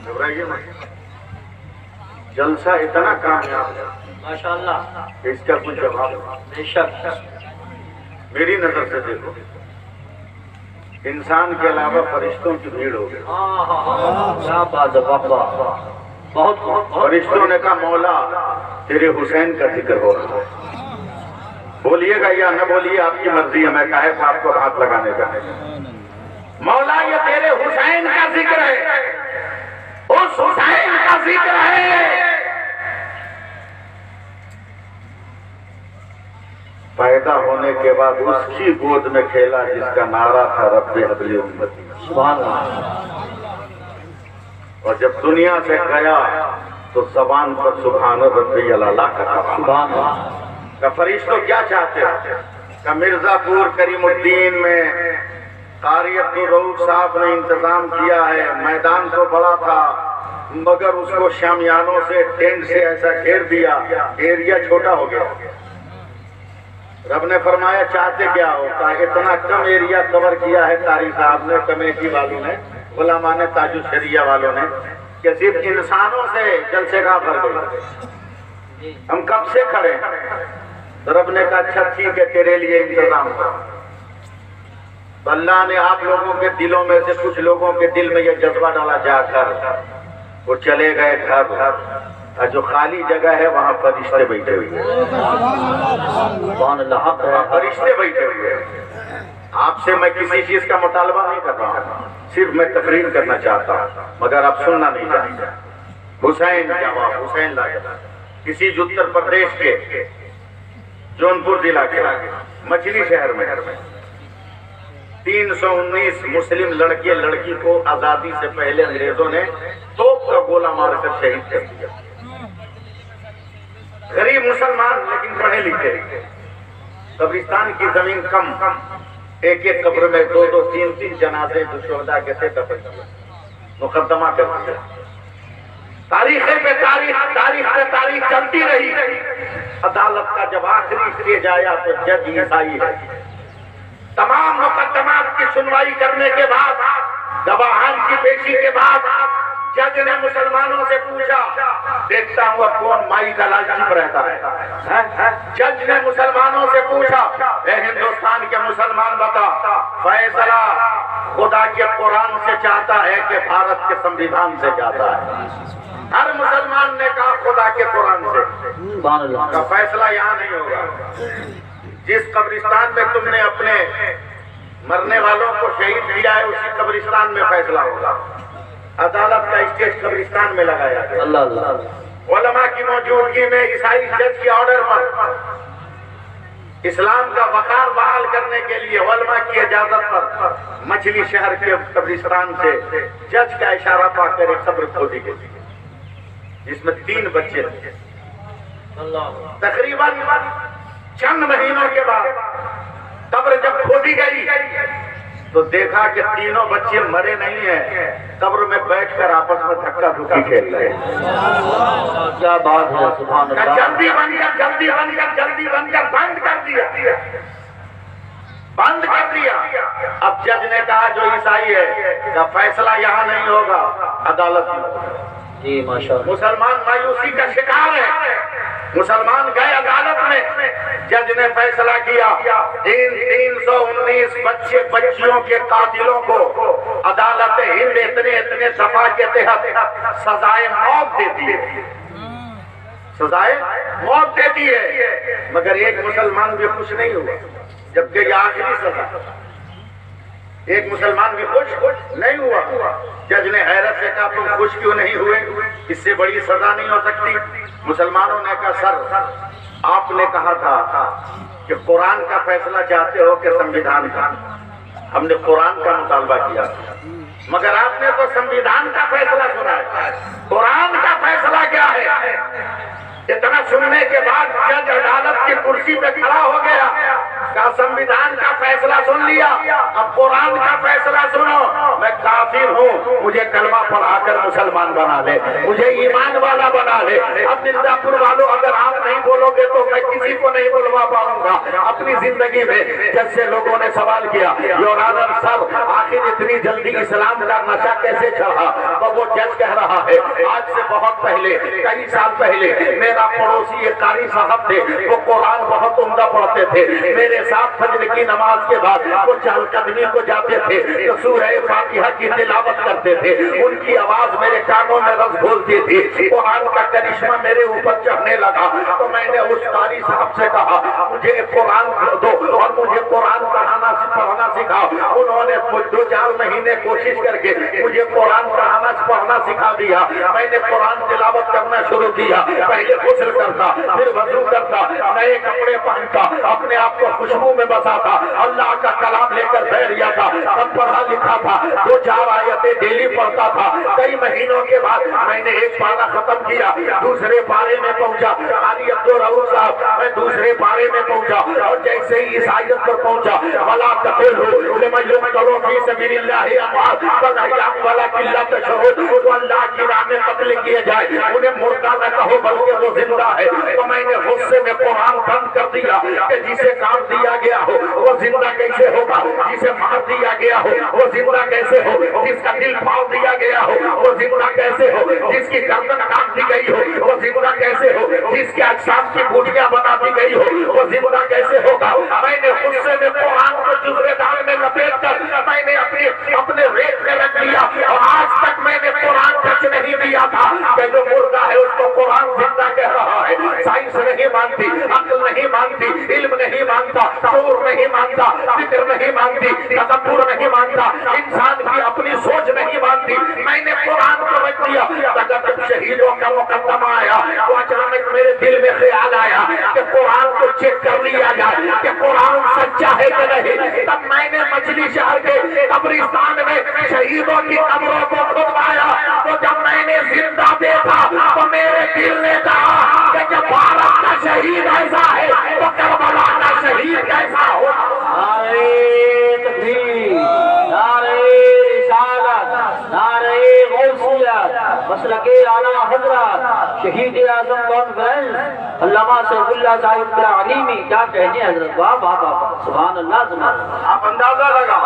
گھبرائیے مت. جلسہ اتنا کامیاب ہے ماشاءاللہ، اس کا کچھ جواب بے شک. میری نظر سے دیکھو، انسان کے علاوہ فرشتوں کی بھیڑ ہوگی. کیا بات ہے بابا. بہت فرشتوں نے کہا مولا تیرے حسین کا ذکر ہو رہا ہے. بولیے گا یا نہ بولیے آپ کی مرضی ہے. میں کہے تھا آپ کو ہاتھ لگانے کا. مولا یہ تیرے حسین کا ذکر ہے، اس حسین کا ذکر ہے. پیدا ہونے کے بعد اس کی گود میں کھیلا جس کا نعرہ تھا رب حبلی امتی. سبحان اللہ. اور جب دنیا سے گیا تو زبان پر سبحان ربی الاعلیٰ کا تھا. سبحان اللہ. کہ فرشتوں کیا چاہتے ہیں؟ کہ مرزا پور کریم الدین میں قاری عبدالرؤوف صاحب نے انتظام کیا ہے. میدان تو بڑا تھا مگر اس کو شامیانوں سے ٹینٹ سے ایسا گھیر دیا، ایریا چھوٹا ہو گیا. رب نے فرمایا چاہتے کیا ہو؟ کہا اتنا کم ایریا کور کیا ہے قاری صاحب نے، کمیٹی والوں نے، علماء تاج الشریعہ والوں نے، کہ صرف انسانوں سے جلسے کا بھر گئے، ہم کب سے کھڑے ہیں؟ تو رب نے کہا اچھا ٹھیک ہے تیرے لیے انتظام کرو۔ تو اللہ نے آپ لوگوں کے دلوں میں سے کچھ لوگوں کے دل میں یہ جذبہ ڈالا، جا کر وہ چلے گئے گھر، جو خالی جگہ ہے وہاں فرشتے بیٹھے ہوئے ہیں، سبحان اللہ، حق ہے، فرشتے بیٹھے ہوئے ہیں۔ آپ سے میں کسی چیز کا مطالبہ نہیں کر رہا ہوں، صرف میں تقریر کرنا چاہتا ہوں، مگر آپ سننا نہیں چاہتے۔ حسین جواب، حسین لاجواب، کسی اتر پردیش کے جونپور ضلع کے مچھلی شہر میں 319 مسلم لڑکے لڑکی کو آزادی سے پہلے انگریزوں نے توپ کا گولہ مار کر شہید کر دیا۔ غریب مسلمان لیکن پڑھے لکھے، قبرستان کی زمین کم، ایک ایک قبر میں 2-2 3-3 جنازے جو شہداء کے تھے دفن کیا، مقدمہ کر دیا۔ تاریخ پہ تاریخ، تاریخ پہ تاریخ چلتی رہی۔ عدالت کا جب آخری اسٹیج آیا تو جج عیسائی ہے۔ تمام مقدمات کی سنوائی کرنے کے بعد، گواہان کی پیشی کے بعد، جج نے مسلمانوں سے پوچھا، دیکھتا ہوں اب کون مائی کا لال چپ رہتا ہے۔ جج نے مسلمانوں سے پوچھا، اے ہندوستان کے مسلمان بتا، فیصلہ خدا کے قرآن سے چاہتا ہے کہ بھارت کے سمویدھان سے چاہتا ہے؟ ہر مسلمان نے کہا خدا کے قرآن سے۔ سبحان اللہ، کا فیصلہ یہاں نہیں ہوگا، جس قبرستان میں تم نے اپنے مرنے والوں کو شہید کیا ہے اسی قبرستان میں فیصلہ ہوگا۔ عدالت کا اسٹیج قبرستان میں لگایا گیا۔ اللہ اللہ، علماء کی موجودگی میں عیسائی جج کے آرڈر پر اسلام کا وقار بحال کرنے کے لیے علماء کی اجازت پر مچھلی شہر کے قبرستان سے جج کا اشارہ پا کر ایک قبر کھودی گئی جس میں 3 بچے تھے۔ تقریباً چند مہینوں کے بعد قبر جب کھودی گئی تو دیکھا کہ تینوں بچے مرے نہیں ہیں، قبر میں بیٹھ کر آپس میں دھکا دھکی کھیل رہے ہیں۔ کیا بات ہے، سبحان اللہ، جلدی بن کر جلدی بن کر جلدی بن کر بند کر دیا، بند کر دیا۔ اب جج نے کہا جو عیسائی ہے کا فیصلہ یہاں نہیں ہوگا، عدالت میں ہوگا۔ جی ماشاء اللہ، مسلمان مایوسی کا شکار ہے، مسلمان گئے عدالت میں، جج نے فیصلہ کیا 319 بچے بچیوں کے قاتلوں کو عدالت ہند اتنے دفعہ کے تحت سزائے موت دیتی ہے، سزائے موت دیتی ہے، مگر ایک مسلمان بھی خوش نہیں ہوا، جبکہ یہ آخری سزا، ایک مسلمان بھی خوش نہیں ہوا۔ جج نے حیرت سے کہا تم خوش کیوں نہیں ہوئے؟ اس سے بڑی سزا نہیں ہو سکتی۔ مسلمانوں نے کہا سر آپ نے کہا تھا کہ قرآن کا فیصلہ چاہتے ہو کہ سمویدھان کا؟ ہم نے قرآن کا مطالبہ کیا مگر آپ نے تو سمویدھان کا فیصلہ سنا ہے، قرآن کا فیصلہ کیا ہے؟ اتنا سننے کے بعد جج عدالت کی کرسی پہ کھڑا ہو گیا، کہا سمویدھان کا فیصلہ سن لیا، اب قرآن کا فیصلہ سنو۔ میں کافر ہوں، مجھے کلمہ پڑھا کر مسلمان بنا لے، مجھے ایمان والا بنا لے۔ اب مرزا پور والوں اگر آپ نہیں بولو گے تو میں کسی کو نہیں بلوا پاؤں گا اپنی زندگی میں۔ جج سے لوگوں نے سوال کیا یور آنر صاحب آخر اتنی جلدی اسلام کا نشہ کیسے چڑھا؟ تو وہ جج کہہ رہا ہے آج سے بہت پہلے، کئی سال پہلے میرا پڑوسی ایک قاری صاحب تھے، وہ قرآن بہت عمدہ پڑھتے تھے، میرے ساتھ فجر کی نماز کے بعد وہ چہل قدمی کو جاتے تھے تو سورہ فاتحہ کی تلاوت کرتے تھے، ان کی آواز میرے کانوں میں رس گھولتی تھی، قرآن کا کرشمہ میرے اوپر چڑھنے لگا تو میں نے اس قاری صاحب سے کہا مجھے قرآن دو اور مجھے قرآن پڑھنا سکھاؤ۔ انہوں نے 2-4 مہینے کوشش کر کے مجھے قرآن پڑھنا سکھا دیا، میں نے قرآن تلاوت کرنا شروع کیا، پہلے غسل کرتا، پھر وضو کرتا، نئے کپڑے پہنتا، اپنے آپ کو خوشبو میں بساتا، اللہ کا کلام لے کر بیٹھ جاتا، سب پڑھا لکھا تھا، 2-4 آیتیں ڈیلی پڑھتا تھا۔ کئی مہینوں کے بعد میں نے ایک پارہ ختم کیا، دوسرے پارے میں پہنچا، قاری عبدالرؤف صاحب میں دوسرے بارے میں پہنچا اور جیسے ہی اس آیت پر پہنچا ولا تقولوا لمن يقتل في سبيل الله اموات بل احياء ولكن لا تشعرون، تو اللہ کی راہ میں قتل کیے جائے انہیں مردہ نہ کہو بلکہ وہ زندہ ہے۔ تو میں نے غصے میں قرآن بند کر دیا کہ جسے کاٹ دیا گیا ہو وہ زندہ کیسے ہوگا، جسے مار دیا گیا ہو وہ زندہ کیسے ہو، جس کا دل پھاڑ دیا گیا ہو وہ زندہ کیسے ہو، جس کی گردن کاٹ دی گئی ہو وہ زندہ کیسے ہو، جس کے اجسام کی بوٹیاں بنا دی گئی ہو وہ زندہ کیسے ہوگا۔ میں نے غصے میں قرآن کو جزوے دار میں لپیٹ کر میں نے اپنے ریت میں رکھ دیا، اور آج تک میں نے قرآن ٹچ نہیں دیا تھا کہ جو مردہ ہے اس کو قرآن زندہ کہہ رہا ہے۔ سائنس نہیں مانتی، عقل نہیں مانتی، علم نہیں مانتا، شعور نہیں مانتا، فکر نہیں مانتی، تدبر نہیں مانتا، انسان کی اپنی سوچ نہیں مانتی۔ میں نے قرآن کو رکھ دیا، اگر جب شہیدوں کا مقدمہ آیا تو اچانک میرے دل میں خیال آیا کہ قرآن کو چیک کر لیا جائے کہ قرآن سچا ہے کہ نہیں۔ تب میں نے مچھلی شہر کے قبرستان میں شہیدوں کی قبروں کو کھدوایا، تو جب میں نے زندہ دیکھا تو میرے دل نے کہا کہ جب بھارت کا شہید ایسا ہے تو کربلا کا شہید کیسا ہو۔ نعرہ تکبیر، نعرہ رسالت، نعرہ غوثیت، مسلک اعلیٰ حضرت شہید اعظم کانفرنس علامہ سیف اللہ صاحب علیمی، کیا کہنے حضرت، واہ واہ واہ، سبحان اللہ سبحان اللہ۔ آپ اندازہ لگا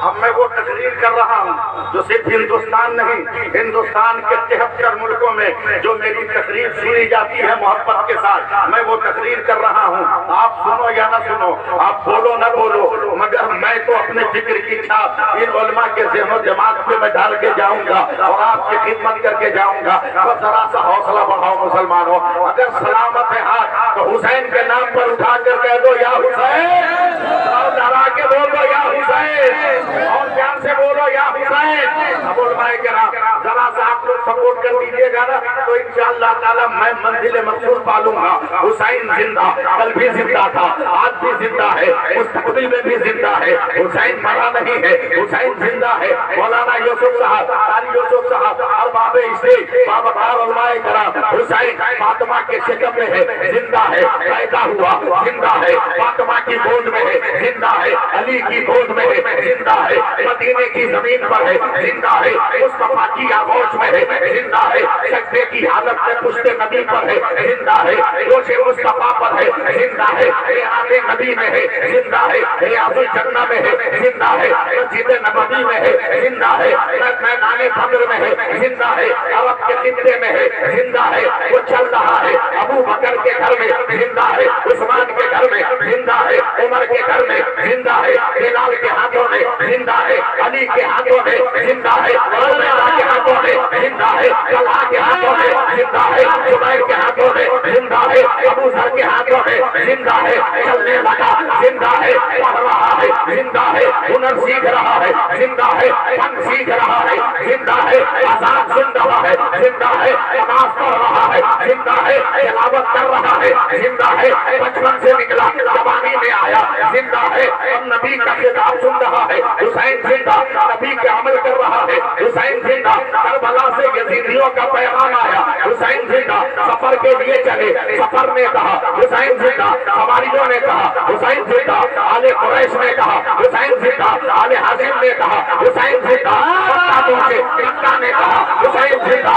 اب میں وہ تقریر کر رہا ہوں جو صرف ہندوستان نہیں، ہندوستان کے 73 ملکوں میں جو میری تقریر سنی جاتی ہے محبت کے ساتھ، میں وہ تقریر کر رہا ہوں۔ آپ سنو یا نہ سنو، آپ بولو نہ بولو، مگر میں تو اپنے فکر کی چھاپ ان علماء کے ذہن و دماغ پہ میں ڈال کے جاؤں گا اور آپ کی خدمت کر کے جاؤں گا۔ بس ذرا سا حوصلہ بڑھاؤ مسلمانوں، اگر سلامت ہے ہاتھ تو حسین کے نام پر اٹھا کر کہہ دو یا حسین، اور ڈرا کے بول دو یا حسین، اور پیار سے بولو یا حسین۔ اب علماء کرام ذرا سا آپ لوگ سپورٹ کر دیجیے گا نا تو انشاءاللہ تعالی میں منزل مقصود پالوں گا۔ حسین زندہ، کل بھی زندہ تھا، آج بھی زندہ ہے، مستقبل میں بھی زندہ ہے۔ حسین مرا نہیں ہے، حسین زندہ ہے۔ مولانا یوسف صاحب، قاری یوسف صاحب، ارباب اسلام، باوقار علماء کرام، حسین فاطمہ کے شکم میں ہے، زندہ ہے، پیدا ہوا، زندہ ہے، فاطمہ کی گود میں ہے، زندہ ہے، علی کی گود میں ہے، زندہ ہے، مدینے کی زمین پر ہے، زندہ ہے، مصطفیٰ کی آغوش میں ہے، زندہ ہے، سجدے کی حالت میں پشت نبی پر ہے، زندہ ہے، روش مصطفیٰ پر ہے، زندہ ہے، ریاض نبی میں ہے، زندہ ہے، ریاض الجنہ میں ہے، زندہ ہے، مسجد نبوی میں ہے، زندہ ہے، میدان بدر میں ہے، زندہ ہے، عرب کے خطے میں ہے، زندہ ہے، وہ چل رہا ہے، ابو بکر کے گھر میں زندہ ہے، عثمان کے گھر میں زندہ ہے، عمر کے گھر میں زندہ ہے، بلال کے ہاتھوں میں زندہ ہے، علی کے ہاتھوں میں زندہ ہے، عبیدہ کے ہاتھوں میں زندہ ہے، طلحہ کے ہاتھوں میں زندہ ہے، زبیر کے ہاتھوں میں زندہ ہے، ابو ذر کے ہاتھوں میں زندہ ہے، چلنے لگا زندہ ہے، پڑھ رہا ہے زندہ ہے، ہنر سیکھ رہا ہے زندہ ہے، فن سیکھ رہا ہے زندہ ہے، آزاد سن رہا ہے زندہ ہے، نماز پڑھ رہا ہے زندہ ہے، تلاوت کر رہا ہے زندہ ہے، بچپن سے نکلا جوانی میں آیا زندہ ہے، اب نبی کا خطاب سن رہا ہے حسین زندہ، نبی کے عمل کر رہا ہے حسین زندہ، کربلا سے یزیدیوں کا پیغام آیا حسین زندہ، سفر کے لیے چلے، سفر نے کہا حسین زندہ، سواریوں نے کہا حسین زندہ، آل قریش نے کہا حسین زندہ، آل ہاشم نے کہا حسین زندہ، مکہ پہنچے، مکہ نے کہا حسین زندہ۔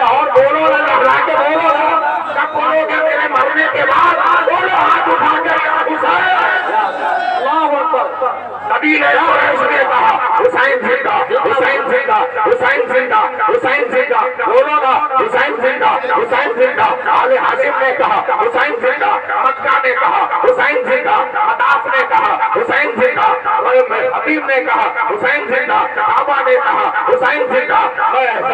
اور بولو نہ، لہرا کے بولو نہ، کب بولو گے میرے مرنے کے بعد؟ بولو ہاتھ اٹھا کر یا حسین، اللہ اکبر۔ نبی نے کہا حسین زندہ، حسین زندہ، حسین زندہ، حسین زندہ، بولو نا حسین زندہ، حسین زندہ۔ آل ہاشم نے کہا حسین زندہ، مکہ نے کہا حسین زندہ، مطاف نے کہا حسین زندہ، حبیب نے کہا حسین زندہ، کعبہ نے کہا حسین زندہ،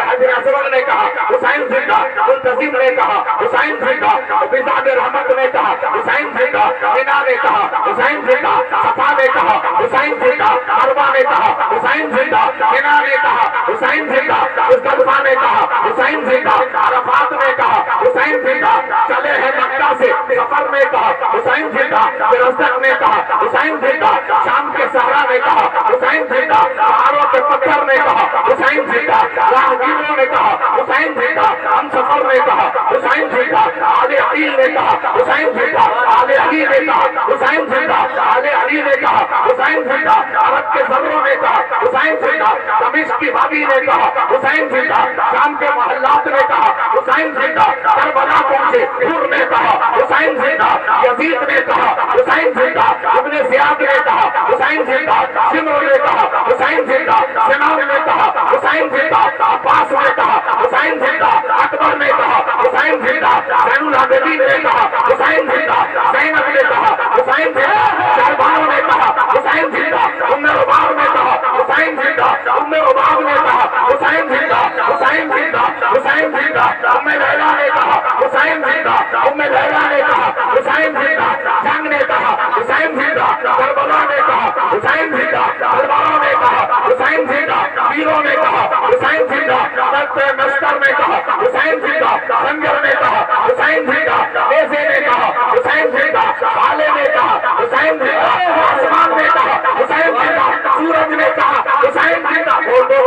حجر اسود نے کہا حسین زندہ، منتظم نے کہا حسین زندہ، بزاد رحمت نے کہا حسین زندہ، مینا نے کہا حسین زندہ، صفا نے کہا حسین زندہ، عربہ نے کہا حسین زندہ، مینا نے کہا حسین زندہ، مصطفیٰ نے کہا حسین زندہ، عرفات نے کہا حسین زندہ، چلے ہیں مکہ سے سفر نے کہا حسین زندہ، رزق نے کہا حسین زندہ، شام کے صحرا نے کہا حسین زندہ، پہاڑوں کے پتھر نے کہا حسین زندہ، راہگیروں نے کہا حسین زندہ، ہم سفر نے کہا حسین زندہ، آل عقیل عقیل نے کہا حسین زندہ، آل علی نے کہا حسین زندہ، آل علی نے کہا حسین زندہ، عرب کے ذروں نے کہا حسین زندہ، دمشق کی بابی نے کہا حسین زندہ، شام کے محلات نے کہا حسین زندہ، کربلا پہنچے حور نے کہا حسین زندہ، یزید نے کہا حسین زندہ، ابن زیاد نے کہا حسین زندہ، شمر نے کہا حسین زندہ، سنان نے کہا حسین زندہ، عباس نے کہا حسین زندہ، اکبر نے کہا حسین زندہ، زین العابدین نے کہا حسین زندہ، زینب نے کہا حسین زندہ، شہبانو نے کہا حسین زندہ، ام رباب نے کہا حسین زندہ، ام رباب نے کہا حسین زندہ، حسین زندہ، حسین زندہ، ام لیلا نے کہا حسین زندہ، ام لیلا نے کہا حسین زندہ، جنگ نے کہا حسین زندہ، کربلا نے کہا حسین زندہ، درباروں نے کہا حسین زندہ، پیروں نے کہا حسین زندہ، تخت نشتر نے کہا حسین زندہ، خنجر نے کہا حسین زندہ، نیزے نے کہا حسین زندہ، بھالے نے کہا حسین زندہ، آسمان نے کہا حسین زندہ، سورج نے کہا حسین زندہ، بول دو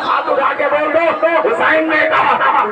ہاتھ اٹھا کے بول دو حسین نے کہا،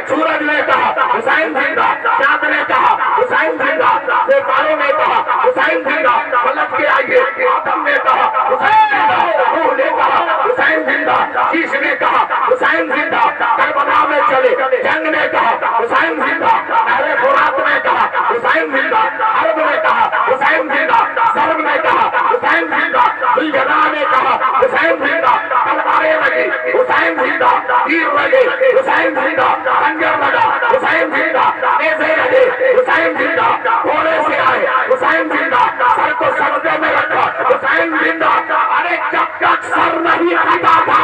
سورج نے کہا حسین زندہ، چاند نے کہا حسین زندہ، ستاروں نے کہا حسین زندہ، پلٹ کے آئیے آدم نے کہا حسین زندہ، روح نے کہا حسین زندہ، شیش نے کہا حسین زندہ، کربلا میں چلے جنگ نے کہا حسین زندہ، نہر فرات نے کہا حسین زندہ، حرب نے کہا حسین زندہ، ضرب نے کہا حسین زندہ، ذوالجلال نے کہا حسین زندہ، تلواریں لگی حسین زندہ، تیر لگے حسین زندہ، خنجر لگا حسین زندہ، نیزے لگے حسین زندہ، گھوڑے سے آئے حسین زندہ، سر کو سجدے میں رکھا حسین زندہ، ارے جب تک سر نہیں کٹا تھا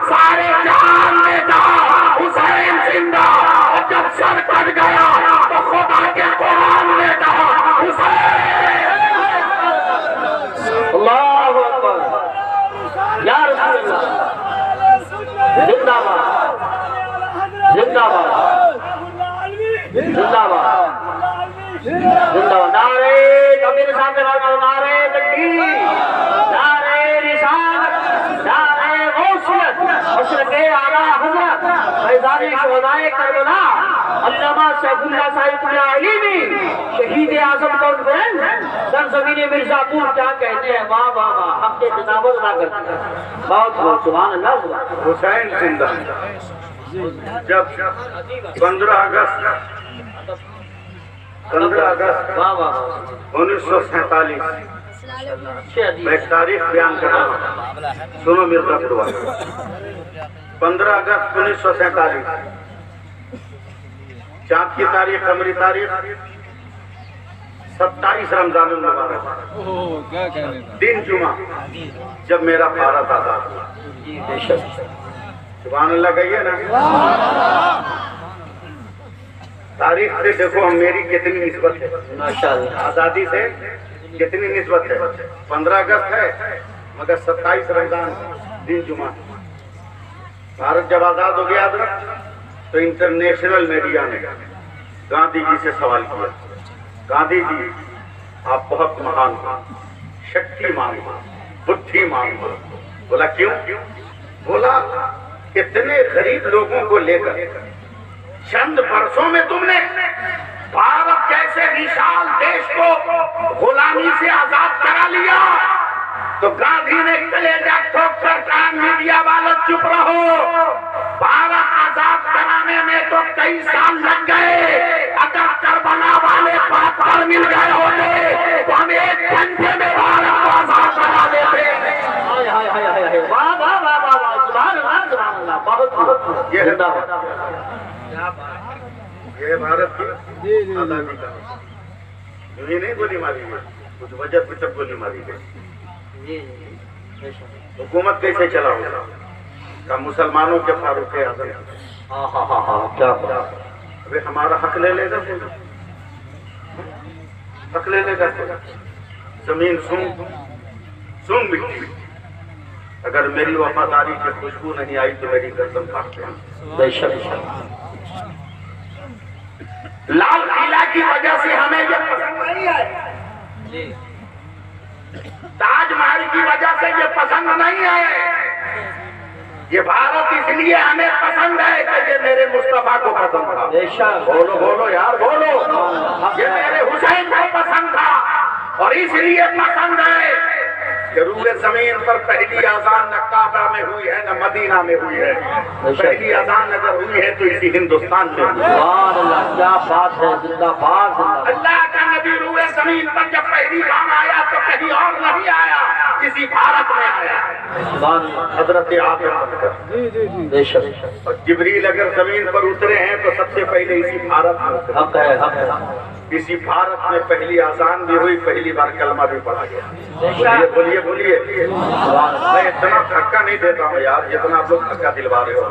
سارے جہان نے کہا حسین زندہ، اور جب سر کٹ گیا تو خدا کے قرآن نے کہا حسین۔ اللہ اکبر، یا رسول اللہ، زندہ باد زندہ باد زندہ باد زندہ باد، نعرے تکبیر سامنے والا، نعرے تکبیر، نعرے رسالت، نعرے غوثیت، مشرق اعلیٰ حضرت فیضان شہدائے کربلا علامہ سیف اللہ صاحب علیمی شہید اعظم کانفرنس سرزمین مرزا پور، کیا کہتے ہیں، واہ واہ واہ، ہم کے خطابت ادا کرتے ہیں، بہت بہت سبحان اللہ سبحان اللہ۔ حسین زندہ، جب 15 اگست واہ واہ 1947 میں ایک تاریخ بیان کر رہا ہوں، سنو مرزا پور، 15 اگست 1947 چاند کی تاریخ، قمری تاریخ 27 رمضان المبارک، دن جمعہ، جب میرا بھارت آزاد ہوا۔ سبحان اللہ کہیے نا۔ تاریخ سے دیکھو ہم میری کتنی نسبت ہے، ماشاءاللہ، آزادی سے کتنی نسبت ہے۔ 15 اگست ہے مگر 27 رمضان دن جمعہ۔ بھارت جب آزاد ہو گیا تو انٹرنیشنل میڈیا نے گاندھی جی سے سوال کیا، گاندھی جی آپ بہت مہان ہو، شکتی مان ہو، بدھی مان ہو۔ بولا کیوں؟ بولا اتنے غریب لوگوں کو لے کر چند برسوں میں تم نے بھارت جیسے وشال دیش کو غلامی سے آزاد کرا لیا، تو گاندھی نے کلیجہ ٹھوک کر کہا میڈیا والے چپ رہو، بھارت آزاد کرانے میں تو کئی سال لگ گئے، اگر کربلا والے پاتھر مل گئے ہوتے تو ہم 1 گھنٹے میں بھارت کو آزاد کرا دیتے۔ واہ واہ واہ واہ، سبحان اللہ سبحان اللہ، بہت بہت یہ زندہ باد۔ یہ بھارت کی آزادی کا یوں ہی نہیں گولی ماری گئی، کچھ وجہ کچھ گولی ماری گئی۔ حکومت کیسے چلا ہوگا؟ کہ مسلمانوں کے فاروق اعظم، کیا ابھی ہمارا حق لے لے گا، حق لے لے گا، زمین سن مٹی، اگر میری وفاداری کی خوشبو نہیں آئی تو میری گردن کاٹ دیں۔ بے شک، لال قلعہ کی وجہ سے ہمیں یہ پسند نہیں ہے، تاج محل کی وجہ سے یہ پسند نہیں ہے، یہ بھارت اس لیے ہمیں پسند ہے کہ یہ میرے مصطفیٰ کو پسند تھا۔ بے شک، بولو بولو یار بولو، اور اس لیے پسند ہے کہ روئے زمین پر پہلی اذان نہ کعبہ میں ہوئی ہے نہ مدینہ میں ہوئی ہے. پہلی اذان اگر ہوئی ہے تو اسی ہندوستان میں ہوئی ہے. سبحان اللہ، کیا بات ہے، زندہ باد. اللہ کا نبی روئے زمین پر جب پہلی بار آیا تو کہیں اور نہیں آیا، اسی بھارت میں آیا. سبحان اللہ، حضرت آدم بن کر. بے شک. اور جبریل اگر زمین پر اترے ہیں تو سب سے پہلے اسی بھارت میں اترے. حق ہے، حق ہے. اسی بھارت میں پہلی آزان بھی ہوئی، پہلی بار کلمہ بھی پڑھا گیا. بولیے بولیے بولیے. میں اتنا دھکا نہیں دیتا ہوں یار جتنا آپ لوگ دھکا دلوا رہے ہو.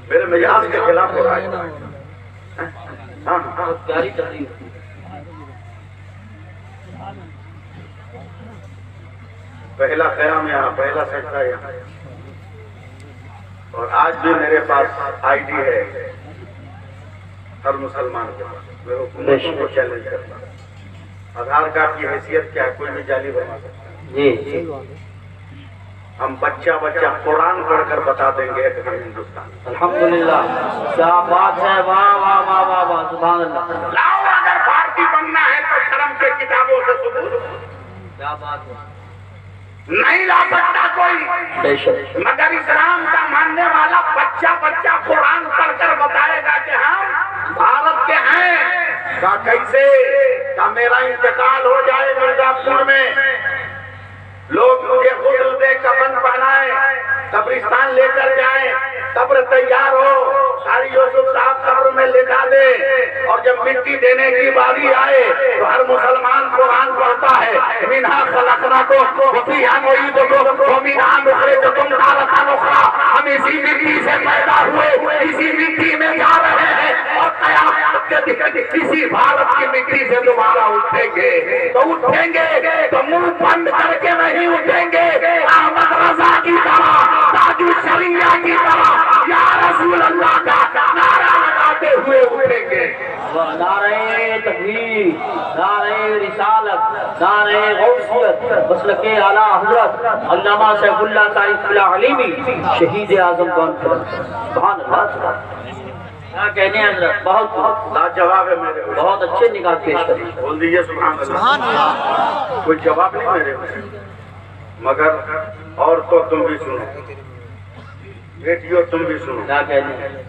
میرے مزاج کے خلاف ہو رہا ہے. ہاں بہت پیاری تقریر. پہلا قیام یہاں، پہلا سجدہ یہاں. اور آج بھی میرے پاس آئی ڈی ہے ہر مسلمان کے پاس. میں حکومت کو چیلنج کرتا ہوں. آدھار کارڈ کی حیثیت کیا ہے؟ کوئی بھی جعلی بنا سکتا ہے. جی ہم بچہ قرآن پڑھ کر بتا دیں گے کہ ہم ہندوستان. الحمدللہ، کیا بات ہے. واہ واہ واہ واہ واہ. سبحان اللہ. لاؤ اگر بھارتی بننا ہے تو شرم کے کتابوں سے ثبوت. کیا بات ہے. نہیں لا سکتا کوئی، بے شک. مگر اسلام کا ماننے والا بچہ قرآن پڑھ کر بتائے گا کہ ہم بھارت کے ہیں. کا کیسے؟ کا میرا انتقال ہو جائے مرزا پور میں، لوگ مجھے غسل دے، کفن پہنائے، قبرستان لے کر جائیں، قبر تیار ہو، ساری یوسف صاحب قبر میں لٹا دے، اور جب مٹی دینے کی باری آئے تو ہر مسلمان قرآن پڑھتا ہے. منہا خلقناکم وفیہا نعیدکم ومنہا نخرجکم تارۃ اخری. ہم اسی مٹی سے پیدا ہوئے، اسی مٹی میں جا رہے ہیں، اور قیامت کے دن اسی بھارت کی مٹی سے دوبارہ اٹھیں گے. تو اٹھیں گے تو منہ بند کر کے نہیں اٹھیں گے، احمد رضا کی طرح، تاج الشریعہ کی طرح، یا رسول اللہ کا نعرہ لگاتے ہوئے اٹھیں گے. نعرہ تکبیر، نعرہ رسالت، نعرہ غوثیت، مسلک اعلیٰ حضرت علامہ سیف اللہ طارق اللہ علیمی شہید اعظم کانفرنس. سبحان اللہ. کیا کہنے ہیں حضرت، بہت لاجواب ہے میرے. بہت اچھے نگاہ پیش کری. بول دیجئے سبحان اللہ. کوئی جواب نہیں میرے، مگر اور تو تم بھی سنو، بیٹیوں تم بھی سنو. کیا کہنے ہیں.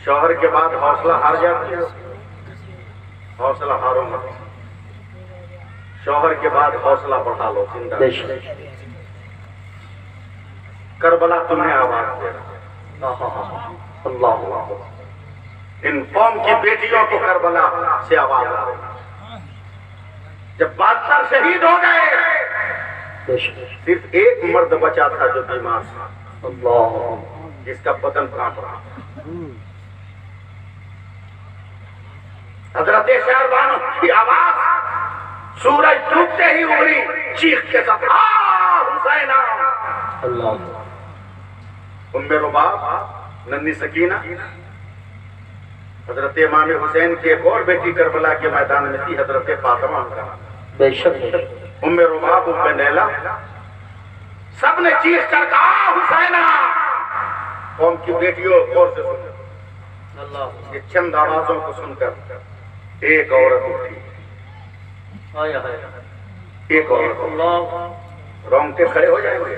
شوہر کے بعد حوصلہ ہار جاتی ہے، حوصلہ ہارو مت. شوہر کے بعد حوصلہ بڑھا لو. زندہ بے شک. کربلا تمہیں آواز دے رہا. اللہ. ان قوم کی بیٹیوں کو کربلا سے آواز آ رہی. جب 72 شہید ہو گئے، بے شک. صرف ایک مرد بچا تھا جو بیمار تھا، اللہ. جس کا بدن کانپ رہا. حضرت شہربانو کی آواز سورج ڈوبتے ہی ابھری، چیخ کے ساتھ حسین. اللہ. ام رباب، ننھی سکینہ، حضرت امام حسین کی ایک اور بیٹی کربلا کے میدان میں تھی، حضرت فاطمہ. بے شک. ام رباب، ام نیلا، سب نے چیخ کر کہا حسینہ. قوم کی بیٹیوں غور سے سنو. اللہ. یہ چند آوازوں کو سن کر ایک عورت اٹھی. ایک عورت، اللہ. رونگٹے کھڑے ہو جائیں گے.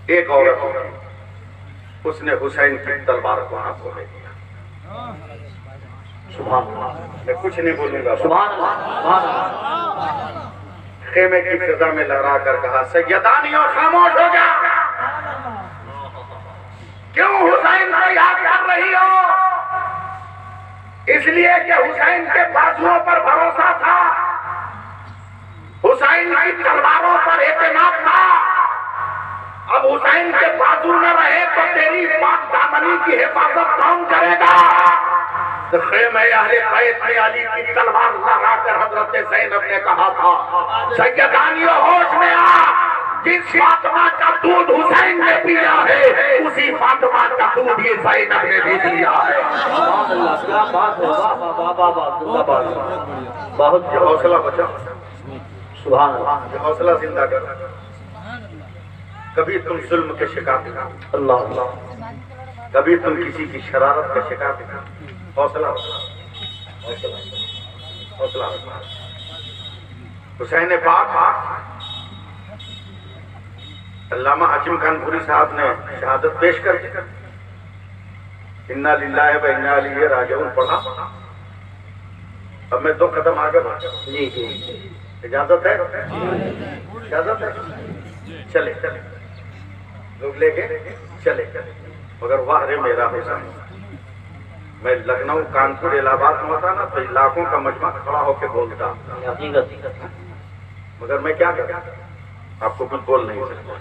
ایک عورت اٹھی، اس نے حسین کی تلوار کو ہاتھوں میں دیا. سبحان اللہ. میں کچھ نہیں بولوں گا. سبحان اللہ. سبحان اللہ. خیمے کی فضا میں لہرا کر کہا سیدانیوں خاموش ہو جا. کیوں حسین کو یاد کر رہی ہو؟ اس لیے کہ حسین کے بازوؤں پر بھروسہ تھا، حسین کی تلواروں پر اعتماد تھا. اب حسین کے بازو نہ رہے تو تیری پاک دامنی کی حفاظت کون کرے گا؟ تو خیمہ اہل بیت میں علی کی تلوار لگا کر حضرت زینب نے کہا تھا سیدانیوں ہوش میں آ، جس فاطمہ کا دودھ حسین نے پیا ہے اسی فاطمہ کا دودھ یہ زینب نے بھی پیا ہے. سبحان اللہ. کیا بات ہے. واہ واہ واہ واہ واہ. زندہ باد. بہت یہ حوصلہ بچا، سبحان اللہ. یہ حوصلہ زندہ کر. کبھی تم ظلم کے شکار تھا، اللہ. اللہ. کبھی تم کسی کی شرارت کا شکار تھا. حوصلہ حوصلہ. حوصلہ رکھنا. حسین پاک علامہ حاکم کانپوری صاحب نے شہادت پیش کر دی. انا للہ و انا الیہ راجعون پڑھا. اب میں 2 قدم آگے بڑھا. جی جی اجازت ہے؟ اجازت ہے؟ چلے لوگ لے کے چلے. مگر واہ رے میرا حسین، میں لکھنؤ کانپور الہ آباد میں ہوتا نا تو لاکھوں کا مجمع کھڑا ہو کے بولتا، حقیقت. مگر میں کیا کرتا آپ کو کچھ بول نہیں سکتا.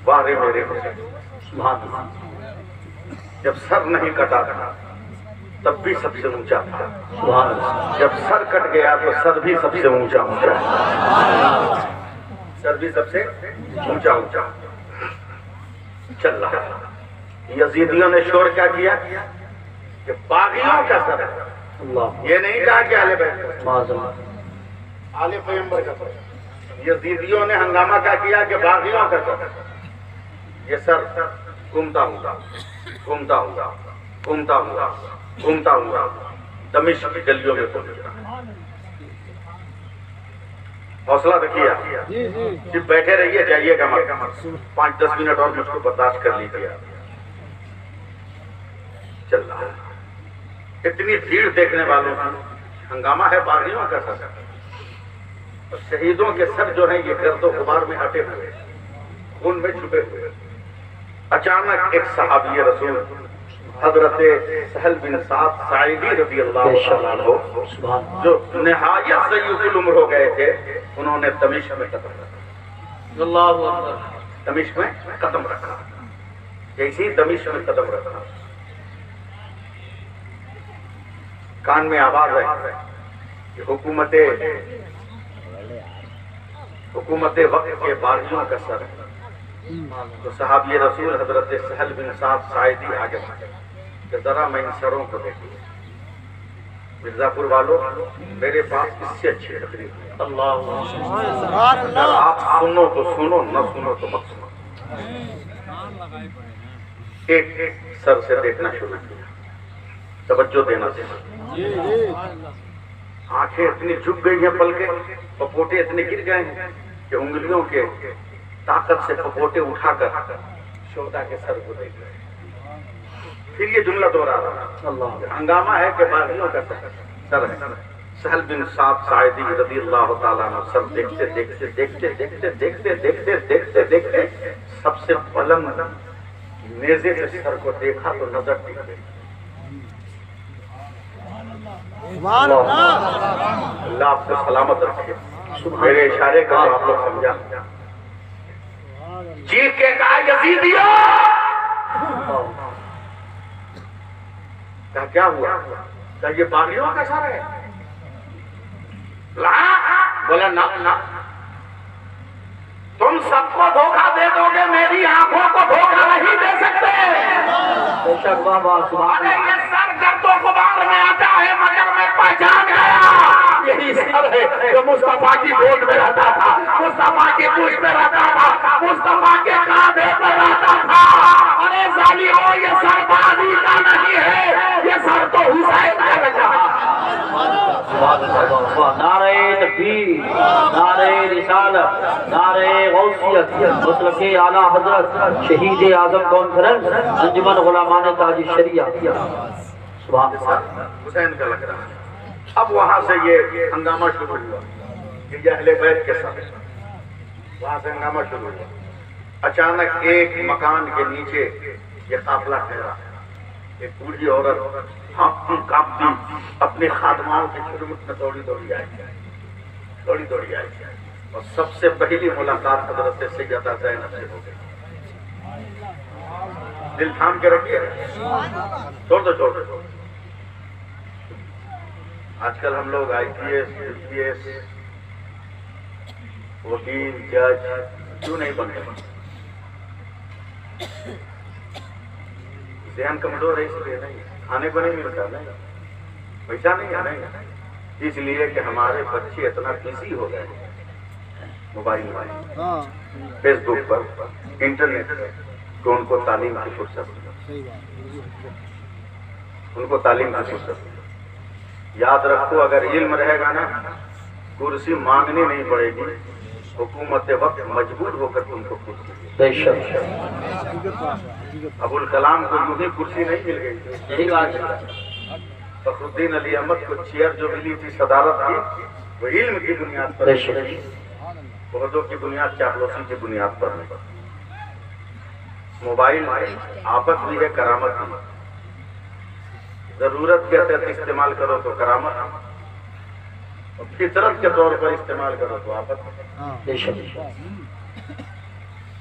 واہ رے میرے حسین، سبحان اللہ. جب سر نہیں کٹا تھا تب بھی سب سے اونچا تھا. سبحان اللہ. جب سر کٹ گیا تو سر بھی سب سے اونچا اونچا ہے. سر بھی سب سے اونچا اونچا چل رہا ہے. یزیدیوں نے شور کیا کیا کہ باغیوں کا سر ہے. اللہ یہ نہیں کہا کہ اہل بیت معظم. آل پیغمبر کا سر ہے. یزیدیوں نے ہنگامہ کیا کیا کہ باغیوں کا سر ہے. یہ سر گھومتا ہوا گھومتا ہوا گھومتا ہوا گھومتا ہوا دمشق کی گلیوں میں پہنچ گیا. حوصلہ رکھیے کہ بیٹھے رہیے، جائیے گا مت. 5-10 منٹ اور مجھ کو برداشت کر لیجیے. چل رہا ہے. اتنی بھیڑ دیکھنے والوں کا ہنگامہ ہے باغیوں کا سر. اور شہیدوں کے سر جو ہیں یہ گرد و غبار میں ہٹے ہوئے، خون میں چھپے ہوئے. اچانک ایک صحابی رسول حضرت سہل بن سعد ساعدی رضی اللہ تعالیٰ عنہ جو نہایت ضعیف العمر ہو گئے تھے، انہوں نے دمشق میں قدم رکھا. اللہ اکبر. دمشق میں قدم رکھا. جیسے ہی دمشق میں قدم رکھا کان میں آواز آئی کہ حکومت وقت کے باغیوں کا سر ہے. تو صحابی رسول حضرت سہل بن سعد ساعدی آگے بڑھے کہ ذرا میں ان سروں کو دیکھوں. مرزا پور والوں میرے پاس اس سے اچھی تقریر ہے. اللہ اگر آپ سنو تو سنو، نہ سنو تو مت سنو. ایک ایک سر سے دیکھنا شروع کیا، توجہ دینا چاہیے. آنکھیں اتنی جھک گئی ہیں پلکیں، پپوٹے اتنے گر گئے ہیں کہ انگلیوں کے طاقت سے پپوٹے اٹھا کر شہداء کے سر کو دیکھ رہے ہیں. پھر یہ جملہ دوہرا رہا ہے، ہنگامہ ہے کہ باغیوں کا سر ہے. سہل بن سعد ساعدی رضی اللہ تعالیٰ عنہ سر دیکھتے دیکھتے دیکھتے دیکھتے دیکھتے دیکھتے دیکھتے دیکھتے سب سے بلند نیزے سے سر کو دیکھا تو نظر ٹک گئی. اللہ آپ کو سلامت رکھے. میرے اشارے کا آپ لوگ سمجھا. چیخ کے کہا یزیدیوں، کیا ہوا؟ کہا یہ باغیوں کا سر ہے. بولا نہ، تم سب کو دھوکہ دے دو گے، میری آنکھوں کو دھوکہ نہیں دے سکتے. بے شک بابا سبحان اللہ. یہ سر گرد و غبار میں آتا ہے مگر میں پہچان گیا یہی سر ہے جو مصطفیٰ کی گود میں رہتا تھا، مصطفیٰ کی پوچھ میں رہتا تھا، مصطفیٰ کے کاندھے پر رہتا تھا. ارے ظالموں، یہ سر بازی کا نہیں ہے، یہ سر تو حسین کا رہا. نعرہ تکبیر، نعرہ رسالت، نعرہ غوثیت، مسلک اعلیٰ حضرت شہید اعظم کانفرنس انجمن غلامان تاج شریعہ. سبحان اللہ. حسین کا لگ رہا ہے. اب وہاں سے یہ ہنگامہ شروع ہوا کہ یہ اہل بیت کے ساتھ وہاں سے ہنگامہ شروع ہوا. اچانک ایک مکان کے نیچے یہ قافلہ ٹھہرا. ایک بوڑھی عورت ہانپتی کانپتی اپنے خادماؤں کی خدمت میں دوڑی دوڑی آئی اور سب سے پہلی ملاقات حضرت سیدہ زینب سے ہو گئی. دل تھام کے رکھیے، چھوڑ دو. آج کل ہم لوگ IPS وکیل جج کیوں نہیں بنے؟ ذہن کمزور ہے، اس لیے نہیں. کھانے کو نہیں ملتا، نہیں پیسہ نہیں ہے، اس لیے کہ ہمارے بچے اتنا بزی ہو گئے موبائل میں، فیس بک پر، انٹرنیٹ پر، کہ ان کو تعلیم کی فرصت. ان کو تعلیم حاصل کرو. یاد رکھو اگر علم رہے گا نا کرسی مانگنی نہیں پڑے گی. حکومت وقت مجبور ہو کر تم کو کرسی دی. بے شک ابوالکلام کو یوں ہی کرسی نہیں مل گئی. یہی بات ہے. فخر الدین علی احمد کو چیئر جو ملی تھی صدارت کی وہ علم کی بنیاد پر, بے شک عہدوں کی بنیاد چاپلوسی کی بنیاد پر نہیں. موبائل آفت بھی ہے کرامت بھی. ضرورت کے تحت استعمال کرو تو کرامت, اور فطرت کے طور پر استعمال کرو تو آفت. بے شک.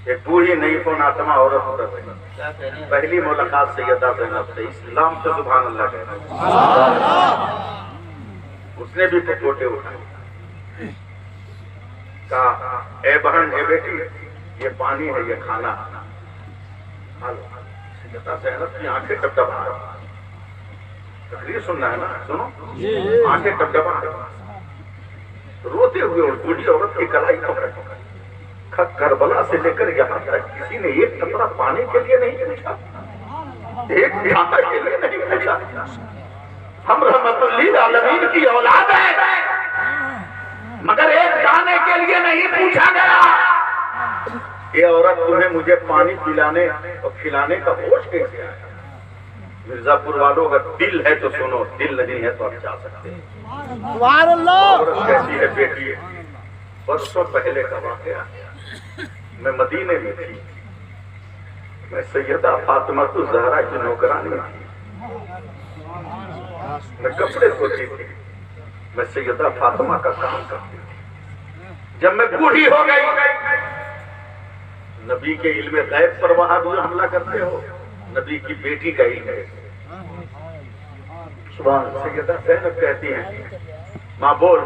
ایک بوڑھی نئی فون آتما عورت اتر رہی, پہلی ملاقات سیدہ زینب سے, اسلام سے سبحان اللہ کہنا. اس نے بھی پھوٹے اٹھائے, کہا اے بہن اے بیٹی یہ پانی ہے یہ کھانا. سیدہ زینب کی آنکھیں ٹپٹپا رہی. تقریر سننا ہے نا, سنو. آنکھیں ٹپٹپا رہی, روتے ہوئے اور بوڑھی عورت کی کلائی پکڑ پکڑ. کربلا سے لے کر یہاں تک کسی نے ایک قطرہ پانی کے لیے نہیں پوچھا, ایک کھانا کے لیے نہیں پوچھا. ہم رحمت للعالمین کی اولاد ہیں مگر ایک دانے کے لیے نہیں پوچھا گیا. یہ عورت تمہیں مجھے پانی پلانے اور کھلانے کا ہوش کیسے آیا؟ مرزا پور والوں اگر دل ہے تو سنو, دل نہیں ہے تو آپ جا سکتے ہیں. سبحان اللہ. عورت کیسی ہے بیٹی؟ برسوں پہلے کا واقعہ, میں مدینے میں تھی, میں سیدہ فاطمہ الزہرا کی نوکرانی تھی, میں کپڑے دھوتی تھی, میں سیدہ فاطمہ کا کام کرتی تھی. جب میں بوڑھی ہو گئی, نبی کے علم غیب پر وہاں بھی حملہ کرتے ہو, نبی کی بیٹی کا علم ہے. سیدہ زینب کہتی ہیں ماں بول.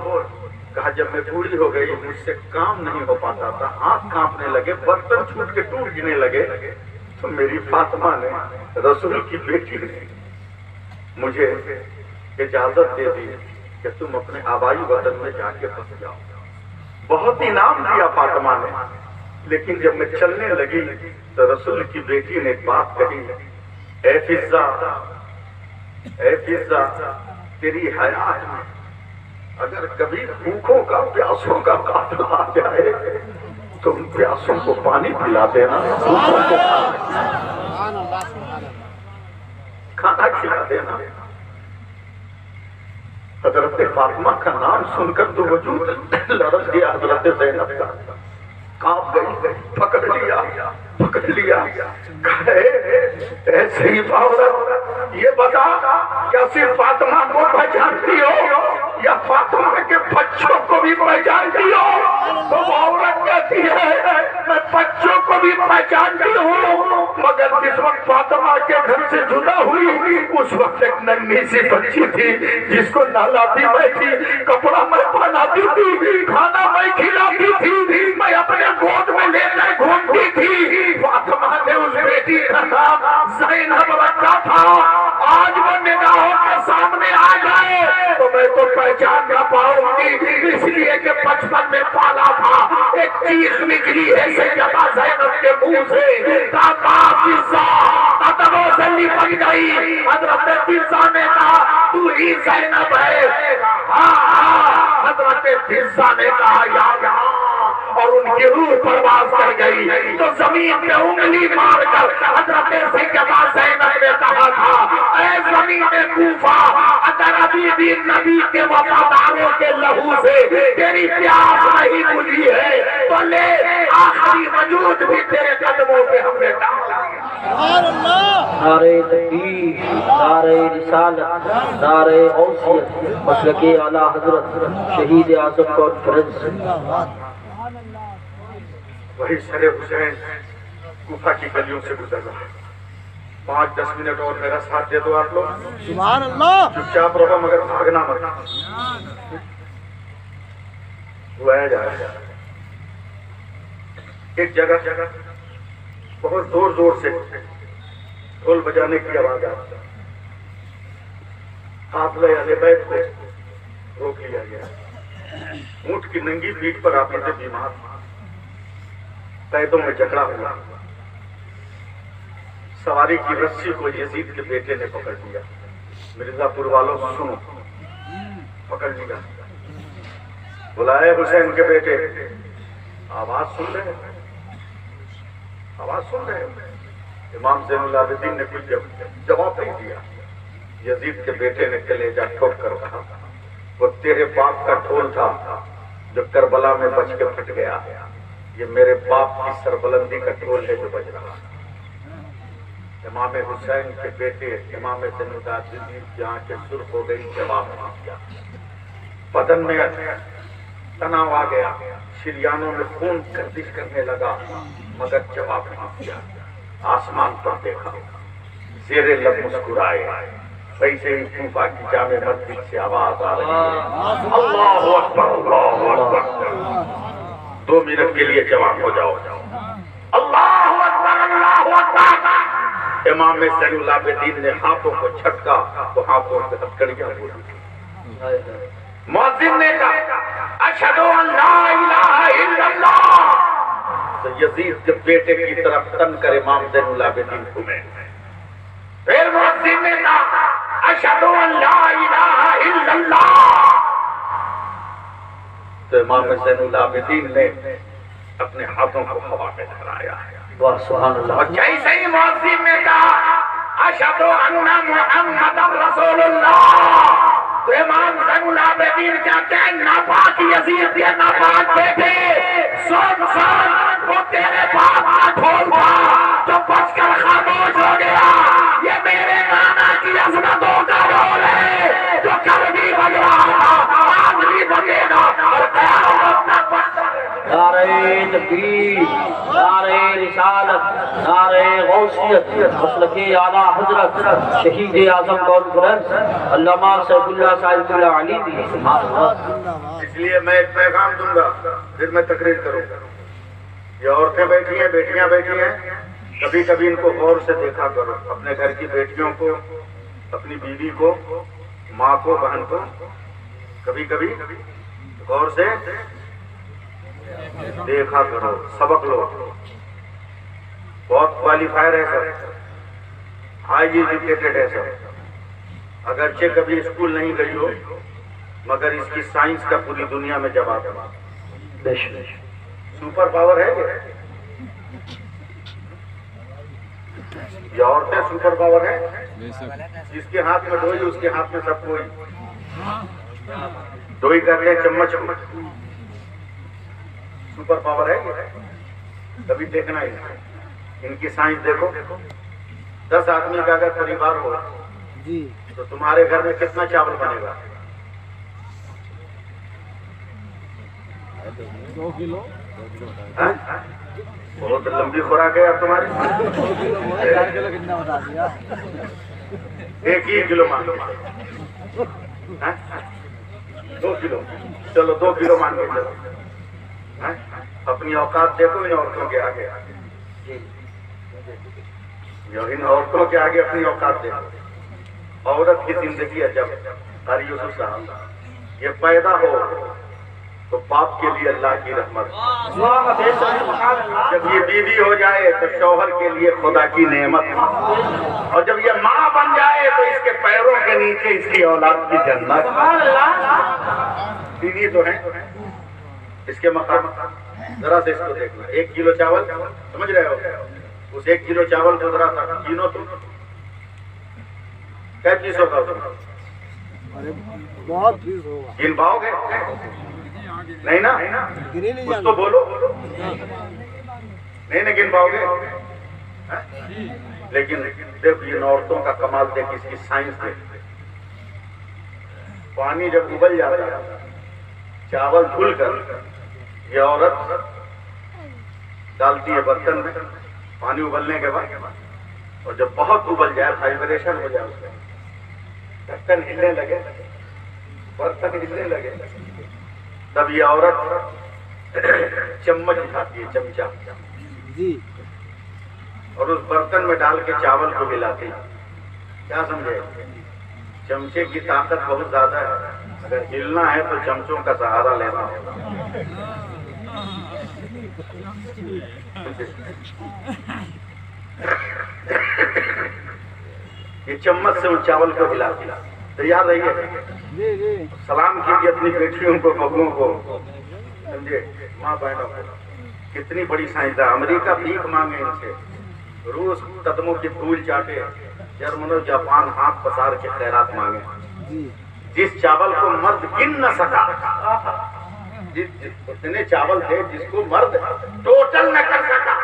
کہا جب میں بوڑھی ہو گئی مجھ سے کام نہیں ہو پاتا تھا, ہاتھ کانپنے لگے, برتن چھوٹ کے ٹوٹ گرنے لگے, تو میری فاطمہ نے رسول کی بیٹی نے مجھے اجازت دے دی کہ تم اپنے آبائی وطن میں جا کے بس جاؤ. بہت انعام دیا فاطمہ نے, لیکن جب میں چلنے لگی تو رسول کی بیٹی نے ایک بات کہی, اے فضہ, اے فضہ, تیری حیات میں اگر کبھی بھوکوں کا پیاسوں کا قافلہ آ جائے تو ان پیاسوں کو پانی پلا دینا, کھانا کھلا دینا. حضرت فاطمہ کا نام سن کر تو وجود لرز گیا حضرت زینب کا, کانپ گئی, پکڑ لیا. اے شریف عورت یہ بتا کیا صرف فاطمہ کو پہچانتی ہو یا فاطمہ کے بچوں کو بھی پہچانتی ہو؟ تو وہ عورت کہتی ہے میں بچوں کو بھی پہچانتی ہوں, مگر جس وقت فاطمہ کے گھر سے جدا ہوئی اس وقت ایک ننھی سی بچی تھی جس کو نہلاتی میں تھی, کپڑا میں پہناتی تھی, کھانا میں کھلاتی تھی, میں اپنے گود میں لے کر گھومتی تھی. فاطمہ نے اس بیٹی کا نام زینب رکھا تھا. آج وہ نگاہوں کے سامنے آ جائے تو میں تو پہچان نہ پاؤں گی, اس لیے کہ بچپن میں پالا تھا. ایک چیخ نکلی ہے سیدہ زینب کے منہ سے, کہا فضہ, قدموں سے لپٹ گئی. حضرت فضہ نے کہا تو ہی زینب ہے؟ حضرت فضہ نے کہا یا اللہ, اور ان کی روح پرواز کر گئی. تو زمین پہ انگلی مار کر حضرت سیدہ زینب نے کہا تھا اے زمین کوفہ, اگر ابھی بھی نبی کے وفاداروں کے لہو سے تیری پیاس نہیں بجھی ہے تو لے, آخری وجود بھی تیرے قدموں پہ ہم نے ڈالا. نعرہ تکبیر, نعرہ رسالت, نعرہ غوثیت, مسلک اعلیٰ حضرت شہید اعظم کانفرنس. وہی سر حسین کوفہ کی گلیوں سے گزر رہا. 5-10 منٹ اور میرا ساتھ دے دو آپ لوگ. سبحان اللہ. چپ چاپ رہو مگر بھاگنا مت. وہ آیا جا رہا ہے ایک جگہ بہت زور زور سے ڈھول بجانے کی آواز آتی ہے. قافلہ اہل بیت کو روک لیا گیا. اونٹ کی ننگی پیٹھ پر آپس سے بیمار, قیدوں میں جھگڑا ہوا. سواری کی رسی کو یزید کے بیٹے نے پکڑ لیا. مرزا پور والوں سنو، پکڑ لیا، بلائے حسین کے بیٹے، آواز سن رہے ہیں؟ آواز سن رہے ہیں؟ امام زین العابدین نے کچھ جواب نہیں دیا۔ یزید کے بیٹے نے کلیجہ ٹھوک کر کہا وہ تیرے باپ کا ڈھول تھا جو کربلا میں بج کے پھٹ گیا، یہ میرے باپ کی سربلندی کا ڈھول ہے جو بج رہا۔ امام حسین کے بیٹے امام زین العابدین کی آنکھیں سرخ ہو گئی، جواب نہیں دیا۔ بدن میں تناؤ آ گیا، شریانوں میں خون گردش کرنے لگا، مگر جواب نہیں دیا۔ آسمان پر دیکھا، زیر لب مسکرائے، ویسے ہی کوفہ کی جامع مسجد سے آواز آ رہی ہے، اللہ اکبر اللہ اکبر۔ 2 منٹ کے لیے جوان ہو جاؤ، اللہ اکبر اللہ اکبر۔ امام زین العابدین نے ہاتھوں کو چھٹکا تو ہاتھوں سے ہتھکڑیاں بولی، مؤذن نے کہا اشہد ان لا الہ الا اللہ، تو یزید کے بیٹے کی طرف تن کر امام زین العابدین گھومے۔ پھر مؤذن نے کہا اشہد ان لا الہ الا اللہ، تو امام زین العابدین نے اپنے ہاتھوں کو ہوا میں لہرایا۔ سبحان اللہ۔ اور جیسے ہی مؤذن نے کہا اشہد ان محمد رسول اللہ، تو امام زین العابدین کہتے ہیں ناپاک یزید یہ ناپاک بیٹے، سن وہ تیرے باپ کا ڈھول تھا جو بچ کر خاموش ہو گیا، یہ میرے نانا کی عظمتوں کا ڈھول ہے جو کل بھی بج رہا تھا، آج بھی بجے گا اور قیامت تک بجتا رہے گا۔ نعرہ تکبیر، نعرہ رسالت، نعرہ غوثیت، مسلک اعلیٰ حضرت شہید اعظم کانفرنس علامہ سیف اللہ صاحب اللہ علی دی۔ اس لیے میں ایک پیغام دوں گا، پھر میں تقریر کروں گا۔ یہ عورتیں بیٹھی ہیں، بیٹیاں بیٹھی ہیں، کبھی کبھی ان کو غور سے دیکھا کرو، اپنے گھر کی بیٹیوں کو، اپنی بیوی کو، ماں کو، بہن کو، کبھی کبھی غور سے دیکھا کرو، سبق لو۔ بہت کوالیفائر ہے سب، ہائی ایجوکیٹڈ ہے سب، اگرچہ کبھی اسکول نہیں گئی ہو مگر اس کی سائنس کا پوری دنیا میں جواب ہے۔ سپر پاور ہے یہ عورتیں سپر پاور ہے، جس کے ہاتھ میں ڈوئی اس کے ہاتھ میں سب کوئی ڈوئی کرتے ہیں، چمچ سپر پاور ہے یہ، کبھی دیکھنا ہی ان کی سائنس دیکھو۔ 10 آدمی کا اگر پریوار ہو تو تمہارے گھر میں کتنا چاول بنے گا؟ 2 کلو۔ بہت لمبی خوراک ہے اب تمہاری۔ 4 کلو کتنا بتا دیا؟ 1 کلو مان کے 2 کلو، چلو 2 کلو مان کے چلو۔ اپنی اوقات دیکھو ان عورتوں کے آگے، ان عورتوں کے آگے اپنی اوقات دیکھو۔ عورت کی زندگی ہے جب قاری یوسف صاحب یہ پیدا ہو تو باپ کے لیے اللہ کی رحمت، جب یہ بیوی ہو جائے تو شوہر کے لیے خدا کی نعمت، اور جب یہ ماں بن جائے تو اس کے پیروں کے نیچے اس کی اولاد کی جنت۔ بیوی تو ہے اس کے مقام، ذرا سے اس کو دیکھنا۔ 1 کلو چاول سمجھ رہے ہو، اس 1 کلو چاول کو ذرا تھا گنو تم، کیا چیز ہوگا اس میں؟ بہت فیس ہوگا، گن پاؤ گے؟ نہیں نا، کچھ تو بولو، نہیں گن پاؤ گے۔ لیکن دیکھ ان عورتوں کا کمال دیکھ، اس کی سائنس دیکھ۔ پانی جب ابل جاتا ہے چاول دھل کر یہ عورت ڈالتی ہے برتن میں، پانی ابلنے کے بعد، اور جب بہت ابل جائے وائبریشن ہو جائے اس میں، ڈھکن ہلنے لگے، برتن ہلنے لگے، تب یہ عورت چمچ اٹھاتی ہے، چمچہ، اور اس برتن میں ڈال کے چاول کو ہلاتی ہے۔ کیا سمجھے؟ چمچے کی طاقت بہت زیادہ ہے، اگر ہلنا ہے تو چمچوں کا سہارا لینا ہوگا۔ یہ چمچ سے ان چاول کو ہلا دیا. تیار رہیے, جی جی سلام کیجیے اپنی بیٹیوں کو, بہوؤں کو, سمجھے, ماں بہنوں کو. کتنی بڑی سائنسداں. امریکہ بھیک مانگے ان سے, روس قدموں کی دھول چاٹے, جرمن و جاپان ہاتھ پسار کے خیرات مانگے. جی جس چاول کو مرد گن نہ سکا, اتنے چاول تھے جس کو مرد ٹوٹل نہ کر سکا,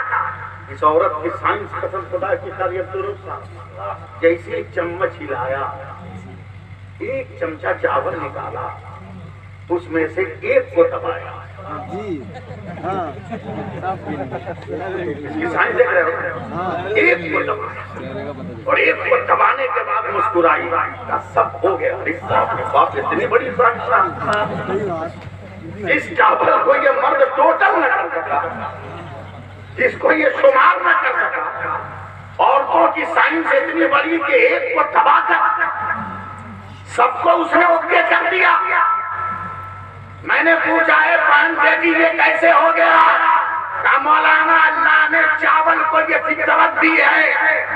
اس عورت کی سائنس قسم خدا کی خیریت درست تھا. جیسے ایک چمچ ہلایا, ایک چمچہ چاول نکالا, اس میں سے ایک کو دبایا. جی ہاں اس کی سائنس دیکھ رہے ہو, ایک کو دبایا اور ایک کو دبانے کے بعد مسکرائی. سب ہو گیا. باپ اتنی بڑی سائنس. جس چاول کو یہ مرد ٹوٹل نہ کر سکا, جس کو یہ شمار نہ کر سکا, عورتوں کی سائنس اتنی بڑی کہ ایک کو دبا کر سب کو اس نے اوکے کر دیا. میں نے پوچھا ہے بہن بیٹی یہ کیسے ہو گیا؟ کہا مولانا اللہ نے چاول کو یہ فطرت دی ہے,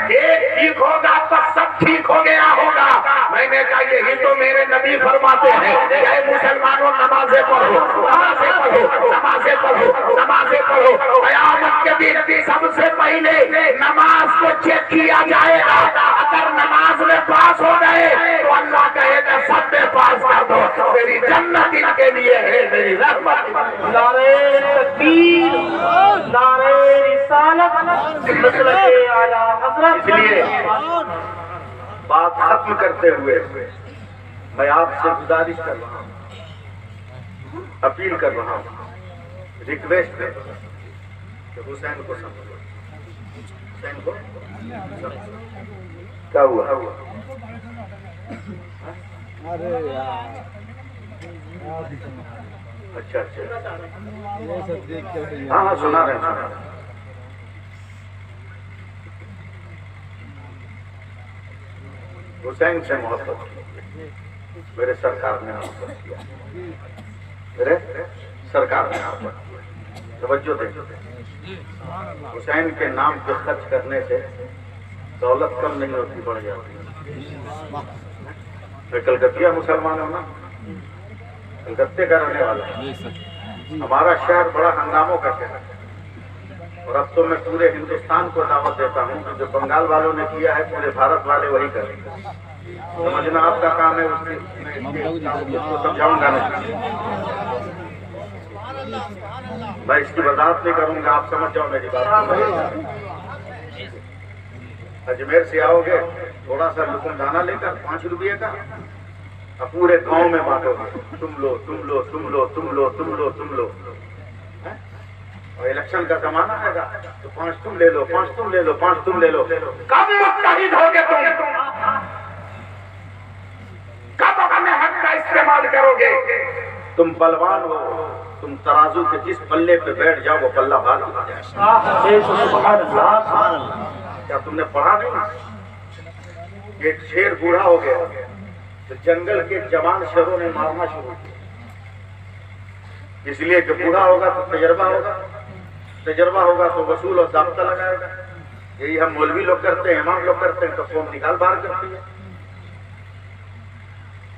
ایک ٹھیک ہوگا تو سب ٹھیک ہو گیا ہوگا. میں نے کہا یہی تو میرے نبی فرماتے ہیں, اے مسلمانوں نمازیں پڑھو, نمازیں پڑھو, نمازیں پڑھو, نمازیں پڑھو. قیامت کے دن سب سے پہلے نماز کو چیک کیا جائے گا. اگر نماز میں پاس ہو گئے تو اللہ کہے گا سب میں پاس کر دو, میری جنت ان کے لیے ہے, میری رحمت. نعرہ تکبیر, نعرہ رسالت, مسلک اعلی حضرت. اس لیے بات ختم کرتے ہوئے میں آپ سے گزارش کر رہا ہوں, اپیل کر رہا ہوں, ریکویسٹ ہے کہ حسین کو سمجھو. حسین کو کیا ہوا؟ ارے یار اچھا اچھا, یہ سب دیکھ کے ہاں ہاں سنا رہے ہیں. حسین سے محبت کی, میرے سرکار نے محبت کیا, میرے سرکار نے محبت کیا. توجہ دیں, حسین کے نام پہ خرچ کرنے سے دولت کم نہیں ہوتی, بڑھ جاتی. میں کلکتیا مسلمان ہوں نا, کلکتے کا رہنے والا ہے. ہمارا شہر بڑا ہنگاموں کا شہر ہے, اور اب تو میں پورے ہندوستان کو دعوت دیتا ہوں کہ جو بنگال والوں نے کیا ہے پورے بھارت والے وہی کریں گے. سمجھنا آپ کا کام ہے, اس کو سمجھاؤں گا نہیں, میں اس کی وضاحت نہیں کروں گا, آپ سمجھ جاؤ میری بات. اجمیر سے آؤ گے, تھوڑا سا لکم دانا لے کر 5 روپے کا پورے گاؤں میں بانٹو گے, تم لو تم لو تم لو تم لو تم لو تم لو. اور الیکشن کا زمانہ آئے گا تو 5 تم لے لو, 5 تم لے لو, 5 تم لے لو. کب متحد ہوگے تم؟ کب اپنے حق کا استعمال کرو گے؟ تم بلوان ہو, تم ترازو کے جس پلے پہ بیٹھ جاؤ وہ پلہ بھاری ہو جائے. کیا تم نے پڑھا نہیں؟ ایک شیر بوڑھا ہو گیا تو جنگل کے جوان شیروں نے مارنا شروع کیا, اس لیے کہ بوڑھا ہوگا تو تجربہ ہوگا, تجربہ ہوگا تو وصول اور ضابطہ لگائے گا. یہی ہم مولوی لوگ کرتے ہیں, امام لوگ کرتے ہیں, تو قوم نکال باہر کرتی ہے,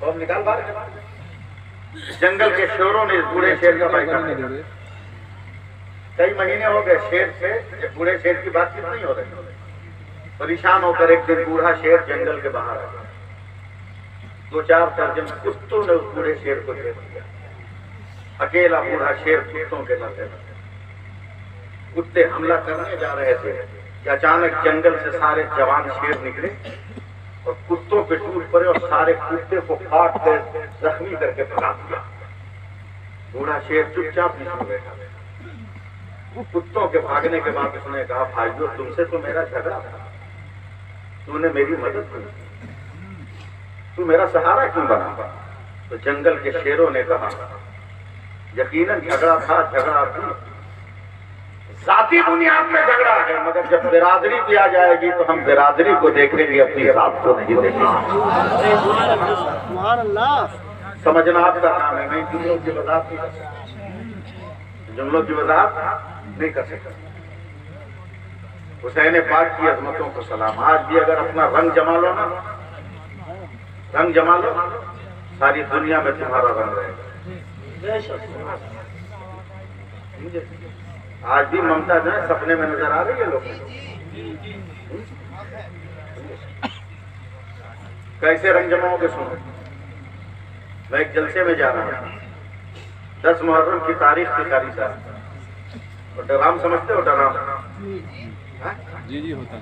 قوم نکال باہر کرتی ہے. جنگل کے شیروں نے اس بوڑھے شیر کا بائیکاٹ کیا. کئی مہینے ہو گئے شیر سے بوڑھے شیر کی بات چیت نہیں ہو رہی. پریشان ہو کر ایک دن بوڑھا شیر جنگل کے باہر آیا, 2-4 درجن کتوں نے اس بوڑھے شیر کو گھیر دیا. اکیلا بوڑھا شیر کتوں کے لگے, کتے حملہ کرنے جا رہے تھے کہ اچانک جنگل سے سارے جوان شیر نکلے اور کتوں پہ ٹوٹ پڑے اور سارے کتے کو کاٹ کر زخمی کر کے بھگا دیا. بوڑھا شیر چپ چاپ پیچھے بیٹھا. کتوں کے بھاگنے کے بعد اس نے کہا بھائیو تم سے تو میرا جھگڑا تھا, تو نے میری مدد کی, تو میرا سہارا کیوں بنا؟ تو جنگل کے شیروں نے کہا یقیناً جھگڑا تھا, جھگڑا بھی ذاتی بنیاد میں جھگڑا ہے, مگر جب برادری بھی آ جائے گی تو ہم برادری کو دیکھیں گے, اپنی ذات کو نہیں دیکھیں گے. سبحان اللہ. سمجھنا آپ کا کام ہے, میں جملوں کی وضاحت نہیں کر سکتا, جملوں کی وضاحت نہیں کر سکتا. حسین پاک کی عظمتوں کو سلام. آج بھی اگر اپنا رنگ جما لو نا، رنگ جما لو، ساری دنیا میں تمہارا رنگ رہے گا. آج بھی ممتا جو ہے سپنے میں نظر آ رہی ہے لوگوں کو. کیسے رنگ جماؤ گے سنو. میں ایک جلسے میں جا رہا ہوں، 10 محرم کی تاریخ کی قاری صاحب. اور ڈرام سمجھتے ہو؟ ڈرام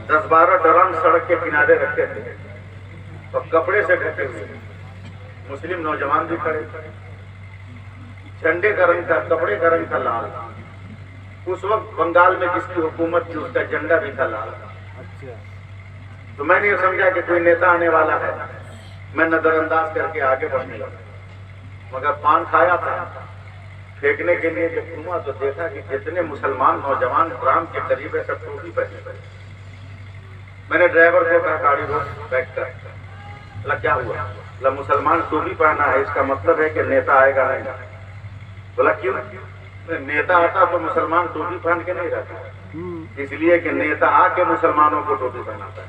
10-12 ڈرام سڑک کے کنارے رکھے تھے اور کپڑے سے ڈھکے ہوئے. مسلم نوجوان بھی کھڑے، جھنڈے کا رنگ تھا، کپڑے کا رنگ تھا لال. اس وقت بنگال میں جس کی حکومت تھی اس کا جھنڈا بھی تھا لال. تو میں نے یہ سمجھا کہ کوئی نیتا آنے والا ہے. میں نظر انداز کر کے آگے بڑھنے لگا، مگر پان کھایا تھا. پھینکنے کے لیے جب گھوما تو دیکھا کہ جتنے مسلمان نوجوان ڈرام کے قریب ہے سب ٹوپی پہنے ہوئے. میں نے ڈرائیور کو کہا گاڑی روک، بیک کر. بولا کیا ہوا؟ بولا مسلمان ٹوپی پہنا ہے، اس کا مطلب ہے کہ نیتا آئے گا نہیں. بولا کیوں؟ نیتا آتا تو مسلمان ٹوپی پہن کے نہیں رہتا، اس لیے کہ نیتا آ کے مسلمانوں کو ٹوپی پہناتا ہے.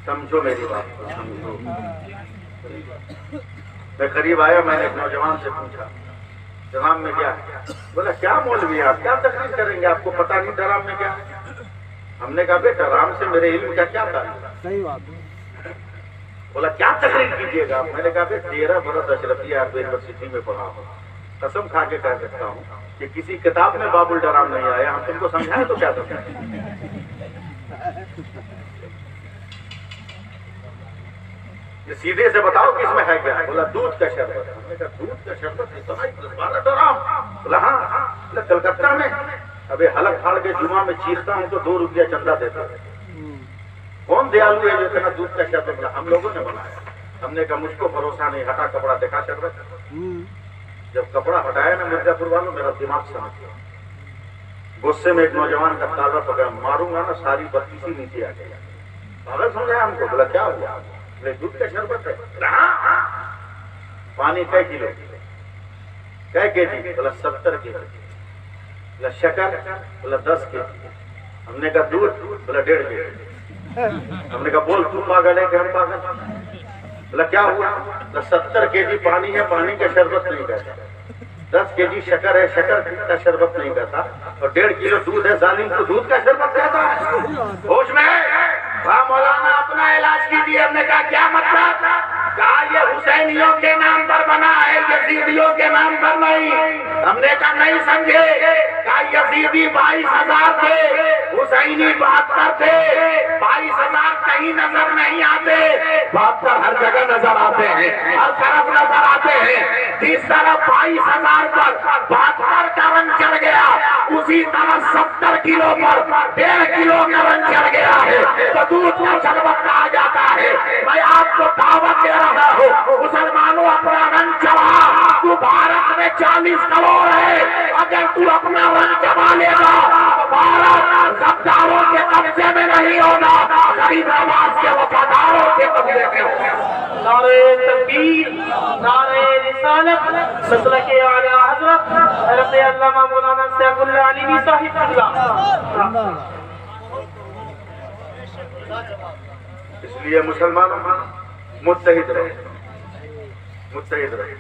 سمجھو میری بات کو، سمجھو. میں قریب آیا، میں نے ایک نوجوان سے پوچھا ڈرام میں کیا ہے؟ بولا کیا مولوی آپ کیا تقریر کریں گے، آپ کو پتا نہیں ڈرام میں کیا ہے؟ ہم نے کہا بیٹا ڈرام سے میرے علم کا کیا تعلق؟ صحیح بات. بولا کیا تقریر کیجیے گا؟ میں نے کہا 13 برس اشرفیہ یونیورسٹی میں پڑھا ہوں، قسم کھا کے کہہ سکتا ہوں کہ کسی کتاب میں باب الڈرام نہیں آیا. ہم تم کو سمجھائیں تو کیا سمجھائیں؟ سیدھے سے بتاؤ کہ اس میں ہے کیا؟ بولا دودھ کا شربت. ہم نے کہا دودھ کا شربت اتنا 10-12 ڈرام؟ بولا ہاں. بولا کلکتہ میں ابھی حلق پھاڑ کے جمعہ میں چیختا ہوں تو 2 روپیہ چندہ دیتا ہے. کون دیالو ہے جو اتنا دودھ کا شربت؟ بولا ہم لوگوں نے بنایا. ہم نے کہا مجھ کو بھروسہ نہیں. ہٹا کپڑا دیکھا شربت. جب کپڑا ہٹایا نا مرزا پور والوں، میرا دماغ سمجھ گیا. غصے میں ایک نوجوان کا تازہ پکڑا، ماروں گا نا ساری بتی سی نیچے آ گئی. پاگل سمجھا ہم کو. بولا کیا ہوا؟ دودھ کا شربت ہے. پانی کئے کلو؟ کئے کے جی؟ بولا 70 کے جی. بولا شکر؟ بولا 10 کے جی. ہم نے کہا دودھ؟ بولا 1.5 کے جی. ہم نے کہا بول تو پاگل ہے کہ ہم پاگل؟ بولا کیا ہوا؟ بولا 70 کے جی پانی ہے، پانی کا شربت نہیں کہتا. 10 کے جی شکر ہے، شکر کا شربت نہیں کہتا. اور 1.5 کلو دودھ ہے، ظالم کو دودھ کا شربت کہتا ہے. ہوش میں مولانا اپنا علاج کیجیے. ہم نے کہا کیا مطلب؟ کہا یہ حسینیوں کے نام پر بنا ہے، یزیدیوں کے نام پر نہیں. ہم نے کہا نہیں سمجھے. کہا یزیدی 22,000 تھے، حسینی 72 تھے. 22,000 کہیں نظر نہیں آتے، 72 ہر جگہ نظر آتے ہیں، ہر طرف نظر آتے ہیں. جس طرح 22,000 پر 72 کا رنگ چڑھ گیا، اسی طرح 70 کلو پر 1.5 کلو کا رنگ چڑھ گیا ہے. دودھ کا شربت کہا جاتا ہے. میں آپ کو دعوت دے رہا ہوں، مسلمانوں اپنا رنگ جما. تو بھارت میں 40 کروڑ ہے، اگر تو اپنا رنگ جما لے گا تو بھارت غداروں کے قبضے میں نہیں ہوگا، غریب نواز کے وفاداروں کے قبضے میں ہوگا. نعرہ تکبیر، نعرہ رسالت، مسلک اعلی حضرت حضرت علامہ مولانا سیف اللہ علیوی صاحب قبلہ. اس لیے مسلمانوں متحد رہے، متحد رہے.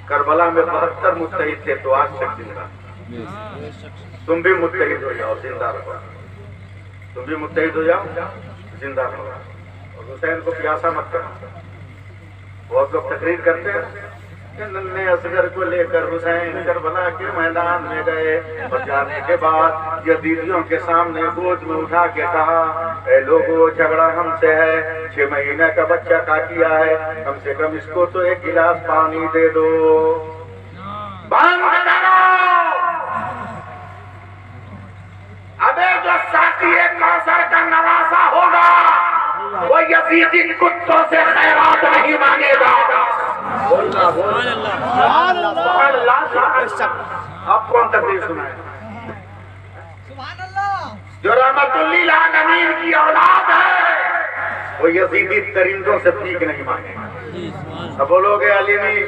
کربلا میں 72 متحد تھے تو آج تک زندہ. تم بھی متحد ہو جاؤ، زندہ رہو. تم بھی متحد ہو جاؤ، زندہ رہو. اور حسین کو پیاسا مت کرو. بہت لوگ تقریر کرتے ہیں ننھے اصغر کو لے کر حسین کربلا کے میدان میں گئے، اور جانے کے بعد یزیدیوں کے سامنے گود میں اٹھا کے کہا اے لوگوں جھگڑا ہم سے ہے، 6 مہینے کا بچہ کاٹیا ہے، کم سے کم اس کو تو 1 گلاس پانی دے دو. بند کرو. ابے جو ساقی کوثر کا نواسا ہوگا وہ یزیدی کتوں سے خیرات نہیں مانگے گا. آپ کون تقریر سنائے؟ جو رحمت للعالمین کی اولاد ہے وہ یزیدی درندوں سے بھیک نہیں مانگے گا. اب بولو گے علی نہیں،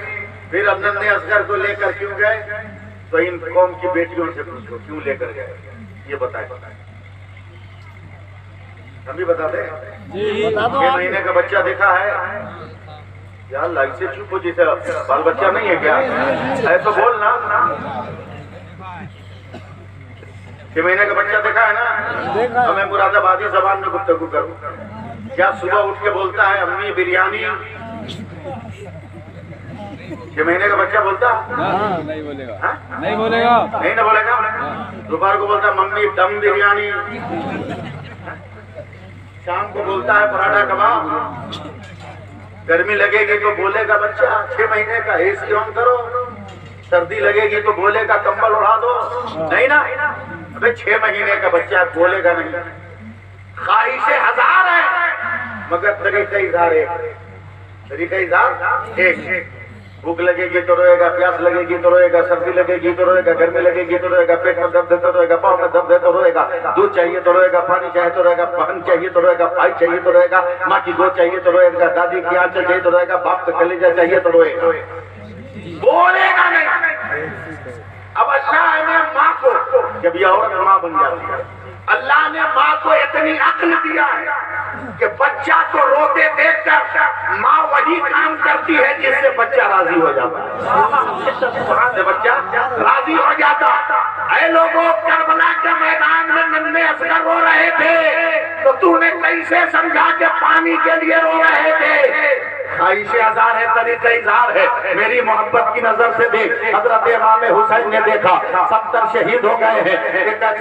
پھر ننھے اصغر کو لے کر کیوں گئے؟ تو ان قوم کی بیٹیوں سے پوچھو کیوں لے کر گئے، یہ بتائیں، ہم بھی بتا دیں؟ 6 مہینے کا بچہ دیکھا ہے یا اللہ اسے چپ ہو، جسے بال بچہ نہیں ہے کیا ہے تو بولنا. 6 مہینے کا بچہ دیکھا ہے نا؟ تو میں مراد آبادی زبان میں گفتگو کروں. کیا صبح اٹھ کے بولتا ہے امی بریانی؟ 6 مہینے کا بچہ بولتا؟ نہیں بولے گا. نہیں بولے گا. نہیں نہ بولے گا. دوپہر کو بولتا ممی دم بریانی، شام کو بولتا ہے پراٹھا کباب. گرمی لگے گی تو بولے گا بچہ 6 مہینے کا اے سی آن کرو، سردی لگے گی تو بولے گا کمبل اڑا دو. نہیں نا؟ ابے 6 مہینے کا بچہ بولے گا نہیں. خواہشیں 1000 ہیں مگر طریقہ اظہار ایک. طریقہ اظہار ایک. بھوک لگے گی تو روئے گا، پیاس لگے گی تو روئے گا، سردی لگے گی تو روئے گا، گرمی لگے گی تو روئے گا، پیٹ میں درد ہے تو روئے گا، پاؤں میں درد ہے تو روئے گا، دودھ چاہیے تو روئے گا، پانی چاہیے تو روئے گا، بہن چاہیے تو روئے گا، بھائی چاہیے تو روئے گا، ماں کی گود چاہیے تو روئے گا، دادی کی آنچل چاہیے تو روئے گا، باپ کا کلیجہ چاہیے تو روئے گا. بولے گا نہیں. اب اللہ نے ماں کو، جب یہ عورت ماں بن جاتی ہے، اللہ نے ماں کو اتنی عقل دیا ہے کہ بچہ کو روتے دیکھ کر ماں وہی کام کرتی ہے جس سے بچہ راضی ہو جاتا ہے. بچہ راضی ہو جاتا. اے لوگوں، کربلا کے میدان میں ننھے اصغر رو رہے تھے تو تو نے کیسے سمجھا کہ پانی کے لیے رو رہے تھے؟ خواہش 1000 ہے، طریقہ اظہار ہے. میری محبت کی نظر سے دیکھ، حضرت امام حسین نے دیکھا 70 شہید ہو گئے ہیں.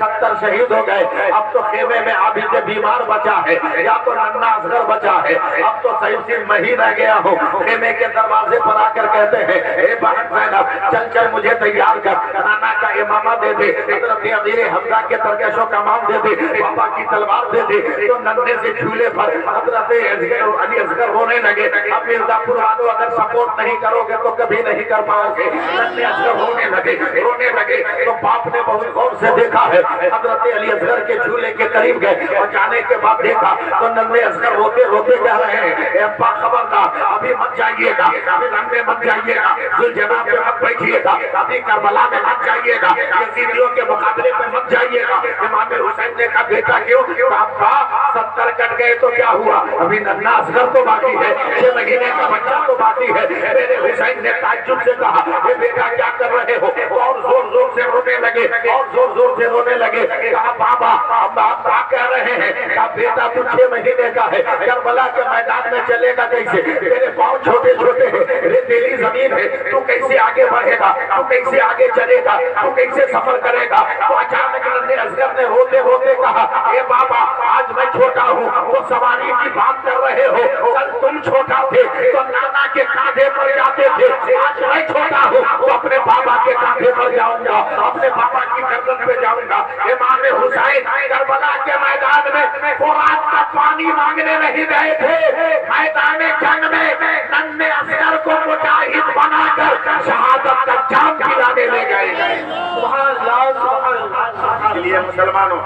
70 شہید ہو گئے. اب تو خیمے میں عابد بیمار بچا ہے یا تو ننھا اصغر بچا ہے. اب تو صرف میں ہی رہ گیا ہوں. خیمے کے دروازے پر آ کر کہتے ہیں اے بہن زینب چل چل مجھے تیار کر، نانا کا امامہ دے دے، حضرت امیر حمزہ کے ترکش و کمان دے دے، پاپا کی تلوار دے دے. تو ننھے سے جھولے پر حضرت علی اصغر ہونے لگے. اب مرزا پور والوں اگر سپورٹ نہیں کرو گے تو کبھی نہیں کر پاؤ گے. ننھے اصغر ہونے لگے رونے لگے. تو باپ نے بہت غور سے دیکھا ہے. حضرت علی اصغر کے جھولے کے قریب گئے اور جانے کے بعد دیکھا تو ننھے اصغر روتے روتے کہہ رہے ہیں اے ابا خبردار، ابھی مت جائیے گا، ابھی لمبے مت جائیے گا، ذوالجناب پہ مت بیٹھیے گا، ابھی کربلا میں مت جائیے گا، یزیدیوں کے مقابلے میں مت جائیے گا. امام حسین نے کہا بیٹا کیوں؟ ابا 70 کٹ گئے تو کیا ہوا، ابھی ننھا اصغر تو باقی ہے، 6 مہینے کا بچہ تو باقی ہے. میرے حسین نے تعجب سے کہا اے بیٹا کیا کر رہے ہو؟ اور زور زور سے رونے لگے اور زور زور سے رونے لگے. کہا بابا آپ کیا کہہ رہے ہیں؟ کہا بیٹا تو 6 مہینے کا ہے، کربلا کے میدان میں چلے گا کیسے؟ تیرے پاؤں چھوٹے چھوٹے ہیں، ریتیلی زمین ہے، تو کیسے آگے بڑھے گا؟ تو کیسے آگے چلے گا؟ تو کیسے سفر کرے گا؟ تو اچانک ننھے اصغر نے روتے روتے کہا اے بابا آج میں چھوٹا ہوں، وہ سواری کی بات کر رہے ہو، کل تم چھوٹا تھے تو نانا کے کاندھے پر جاتے تھے، آج میں چھوٹا ہوں تو اپنے بابا کے کاندھے پر جاؤں گا، اپنے بابا کی گردن پہ جاؤں گا. امام حسین کربلا کے میدان میں فرات کا پانی مانگنے نہیں گئے تھے، میدان جنگ میں ننھے اصغر کو مجاہد بنا کر شہادت کا جام پلانے لے گئے. سبحان اللہ سبحان اللہ. اس لیے مسلمانوں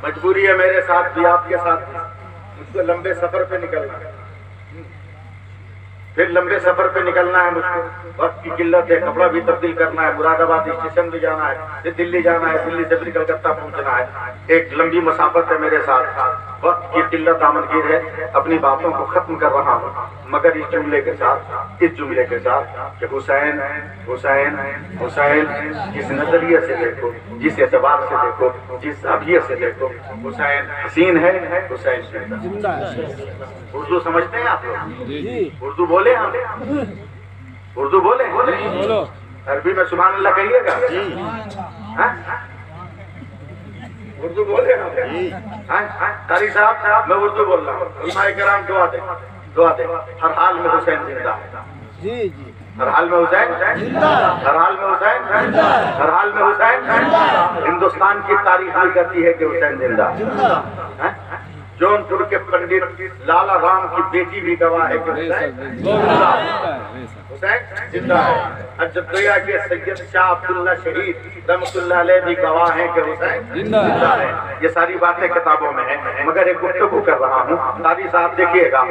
مجبوری ہے میرے ساتھ بھی آپ کے ساتھ بھی، مجھ کو لمبے سفر پہ نکلنا ہے. پھر لمبے سفر پہ نکلنا ہے مجھ کو، وقت کی قلت ہے، کپڑا بھی تبدیل کرنا ہے، مراد آباد اسٹیشن بھی جانا ہے، پھر دلی جانا ہے، دلی سے پھر کلکتہ پہنچنا ہے. ایک لمبی مسافت ہے میرے ساتھ، وقت کی قلت آمدگیر ہے. اپنی باتوں کو ختم کر رہا ہوں مگر اس جملے کے ساتھ کہ حسین حسین حسین جس نظریے سے دیکھو، جس اعتبار سے دیکھو، جس زاویے سے دیکھو، حسین حسین ہے، حسین زندہ ہے. اردو سمجھتے ہیں آپ لوگ؟ اردو بولے ہم؟ اردو بولے؟ عربی میں سبحان اللہ کہیے گا. اردو بولے ہم؟ قاری صاحب میں اردو بول رہا ہوں. علماء کرام دعا دیں ہر حال میں حسین زندہ ہے. ہر حال میں حسین، ہر حال میں حسین، ہر حال میں حسین. ہندوستان کی تاریخ بھی کہتی ہے کہ حسین زندہ ہے. جونپور کے پنڈت لالا رام کی بیٹی بھی گواہ ہے کہ حسین زندہ ہے. اجدیا کے سید شاہ عبداللہ شہید رحمۃ اللہ علیہ بھی گواہ ہیں کہ حسین زندہ ہے. یہ ساری باتیں کتابوں میں ہیں مگر ایک گفتگو کر رہا ہوں. قاری صاحب دیکھیے گا،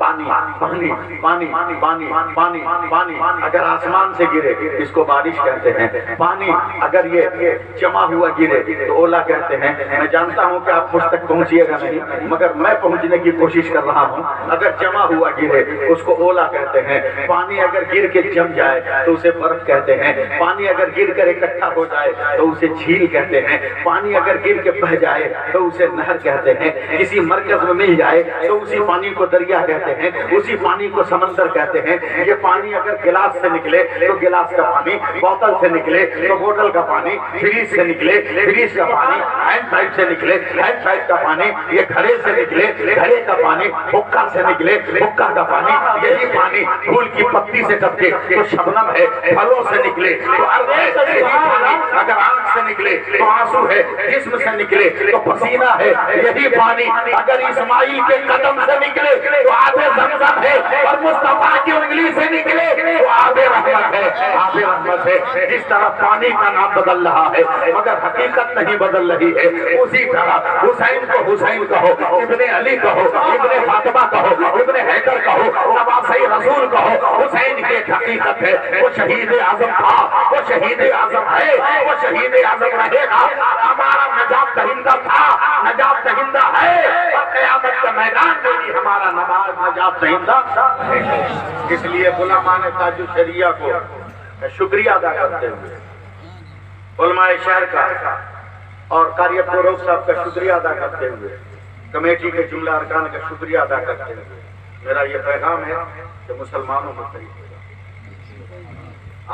پانی پانی پانی پانی پانی پانی اگر آسمان سے گرے اس کو بارش کہتے ہیں. پانی اگر یہ جمع ہوا گرے تو اولا کہتے ہیں. میں جانتا ہوں کہ آپ مجھ تک پہنچیے گا نہیں مگر میں پہنچنے کی کوشش کر رہا ہوں. اگر جمع ہوا گرے اس کو اولا کہتے ہیں. پانی اگر گر کے جم جائے تو اسے برف کہتے ہیں. پانی اگر گر کر اکٹھا ہو جائے تو اسے جھیل کہتے ہیں. پانی اگر گر کے بہہ جائے تو اسے نہر کہتے ہیں. کسی مرکز میں مل جائے تو اسی پانی کو دریا کہتے ہیں. اسی پانی کو سمندر کہتے ہیں. یہ پانی اگر گلاس سے نکلے تو گلاس کا پانی, بوتل سے نکلے تو بوتل کا پانی, فریج سے نکلے فریج کا پانی, ہینڈ پائپ سے نکلے ہینڈ پائپ کا پانی, یہ گھڑے سے نکلے گھڑے کا پانی, حکا سے نکلے حکا کا پانی. یہی پانی پھول کی پتی سے ٹپکے تو شبنم ہے, پھلوں سے نکلے تو ارد ہے. یہی پانی اگر آنکھ سے نکلے تو آنسو ہے, جسم سے نکلے تو پسینہ ہے. یہی پانی اگر اسماعیل کے قدم سے نکلے تو آب زمزم ہے, اور مصطفیٰ کی انگلی سے نکلے تو آب رحمت ہے. آب رحمت ہے. جس طرح پانی کا نام بدل رہا ہے مگر حقیقت نہیں بدل رہی ہے, اسی طرح حسین کو حسین کہو, ابن علی کہو, ابن فاطمہ کہو, ابن حیدر کہو, نواسہ رسول کہو, حسین کی ایک حقیقت ہے. وہ شہید اعظم تھا, وہ شہید اعظم ہے, وہ شہید اعظم رہے گا. ہمارا نجات دہندہ تھا, نجات دہندہ ہے, اور قیامت کا میدان میں بھی ہمارا نجات دہندہ ہے. اس لیے علماء تاج الشریعہ کو شکریہ ادا کرتے ہوئے, علماء شہر کا اور قاری عبدالرؤف صاحب کا شکریہ ادا کرتے ہوئے, کمیٹی کے جملہ ارکان کا شکریہ ادا کرتے ہوئے میرا یہ پیغام ہے کہ مسلمانوں کو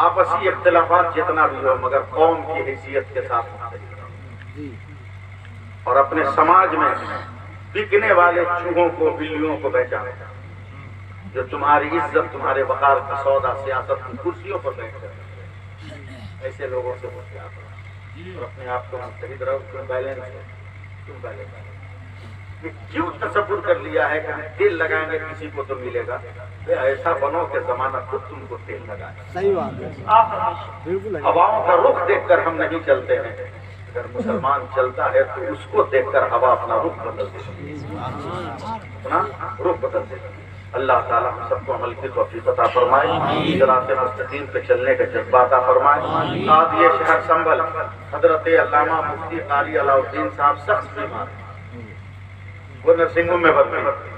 آپسی اختلافات جتنا بھی ہو مگر قوم کی حیثیت کے ساتھ مختلف, اور اپنے سماج میں بکنے والے چوہوں کو, بلیوں کو پہچانے جو تمہاری عزت تمہارے وقار کا سودا سیاست کی کرسیوں پر بیٹھ کر ایسے لوگوں سے ہوشیار رہو, اور اپنے آپ کو متحد رہو. کیوں بیلنس ہے, کیوں بیلنس, کیوں تصور کر لیا ہے کہ ہم تیل لگائیں گے کسی کو تو ملے گا. ایسا بنو کہ زمانہ خود تم کو تیل لگائے. صحیح بات ہے, بالکل. ہواؤں کا رخ دیکھ کر ہم نہیں چلتے ہیں, اگر مسلمان چلتا ہے تو اس کو دیکھ کر ہوا اپنا رخ بدل دیتی ہے, اپنا رخ بدل دیتی ہے. اللہ تعالیٰ ہم سب کو عمل کی توفیق عطا فرمائے, صراط مستقیم پہ چلنے کا جذبہ عطا فرمائے. قاضی شہر سنبل حضرت علامہ مفتی قاری علاء الدین صاحب سخت بیمار, وہ نرسنگ میں بھرتی.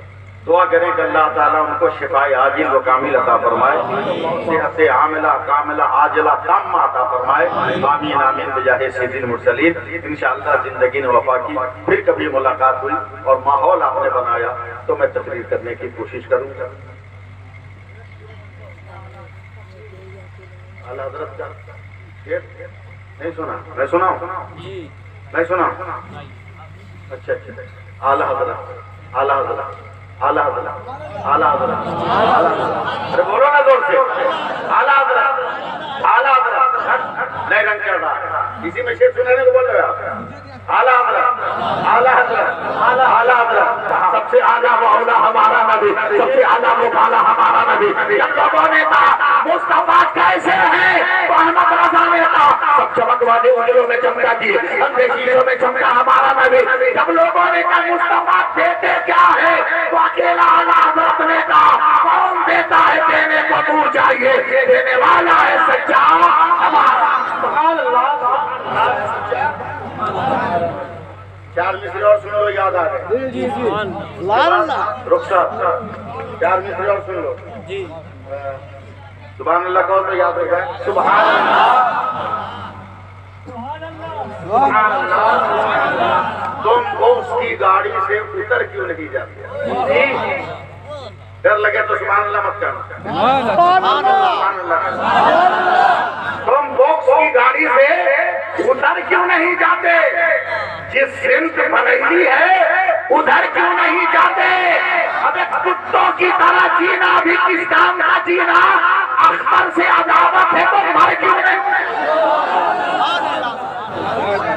دعا کریں کہ اللہ تعالیٰ ان کو شفائے عاجل و کامل عطا فرمائے, صحت عاملہ کاملہ عاجلہ تامہ عطا فرمائے. آمین آمین بجاہ سید المرسلین. انشاءاللہ زندگی نے وفا کی, پھر کبھی ملاقات ہوئی اور ماحول آپ نے بنایا تو میں تقریر کرنے کی کوشش کروں گا. اعلیٰ حضرت کا نہیں سنا, میں سنا ہوں, میں سنا ہوں. اچھا اچھا, اعلیٰ حضرت اعلیٰ حضرت اعلیٰ حضرت اعلیٰ حضرت اعلیٰ حضرت, ارے بولو نا زور سے, اعلیٰ حضرت اعلیٰ حضرت نہیں رنگ کر رہا, اسی میں شیر سنانے کو بول رہے آپ. اعلیٰ حضرت اعلیٰ حضرت اعلیٰ حضرت, سب سے اعلیٰ و اولیٰ ہمارا نبی, سب سے اعلیٰ و بالا ہمارا نبی. جب لوگوں نے کہا مصطفیٰ کیسے ہیں تو احمد رضا نے کہا سب چمک والے انگلوں میں چمکا دی, اندھے شیشوں میں چمکا ہمارا نبی. جب لوگوں نے کہا مصطفیٰ دیتے کیا ہے تو اکیلا اعلیٰ حضرت نے کہا کون دیتا ہے, دینے کو تو چاہیے, دینے والا ہے سچا ہمارا. سبحان اللہ. چار مصرے اور سن لو, یاد آ گئے. جی جی, سبحان اللہ. رخصت چار مصرے اور سن لو. جی سبحان اللہ کہو تو یاد رکھا ہے. سبحان اللہ. تم اس کی گاڑی سے اتر کیوں نہیں جاتے؟ ڈر لگے تو سبحان اللہ مت کہنا. سبحان اللہ. تم بوکس کی گاڑی سے ادھر کیوں نہیں جاتے؟ جس سمت بریلی ہے ادھر کیوں نہیں جاتے؟ ابے کتوں کی طرح جینا بھی کس کام کا جینا؟ اختر سے عداوت ہے تو مر کیوں نہیں؟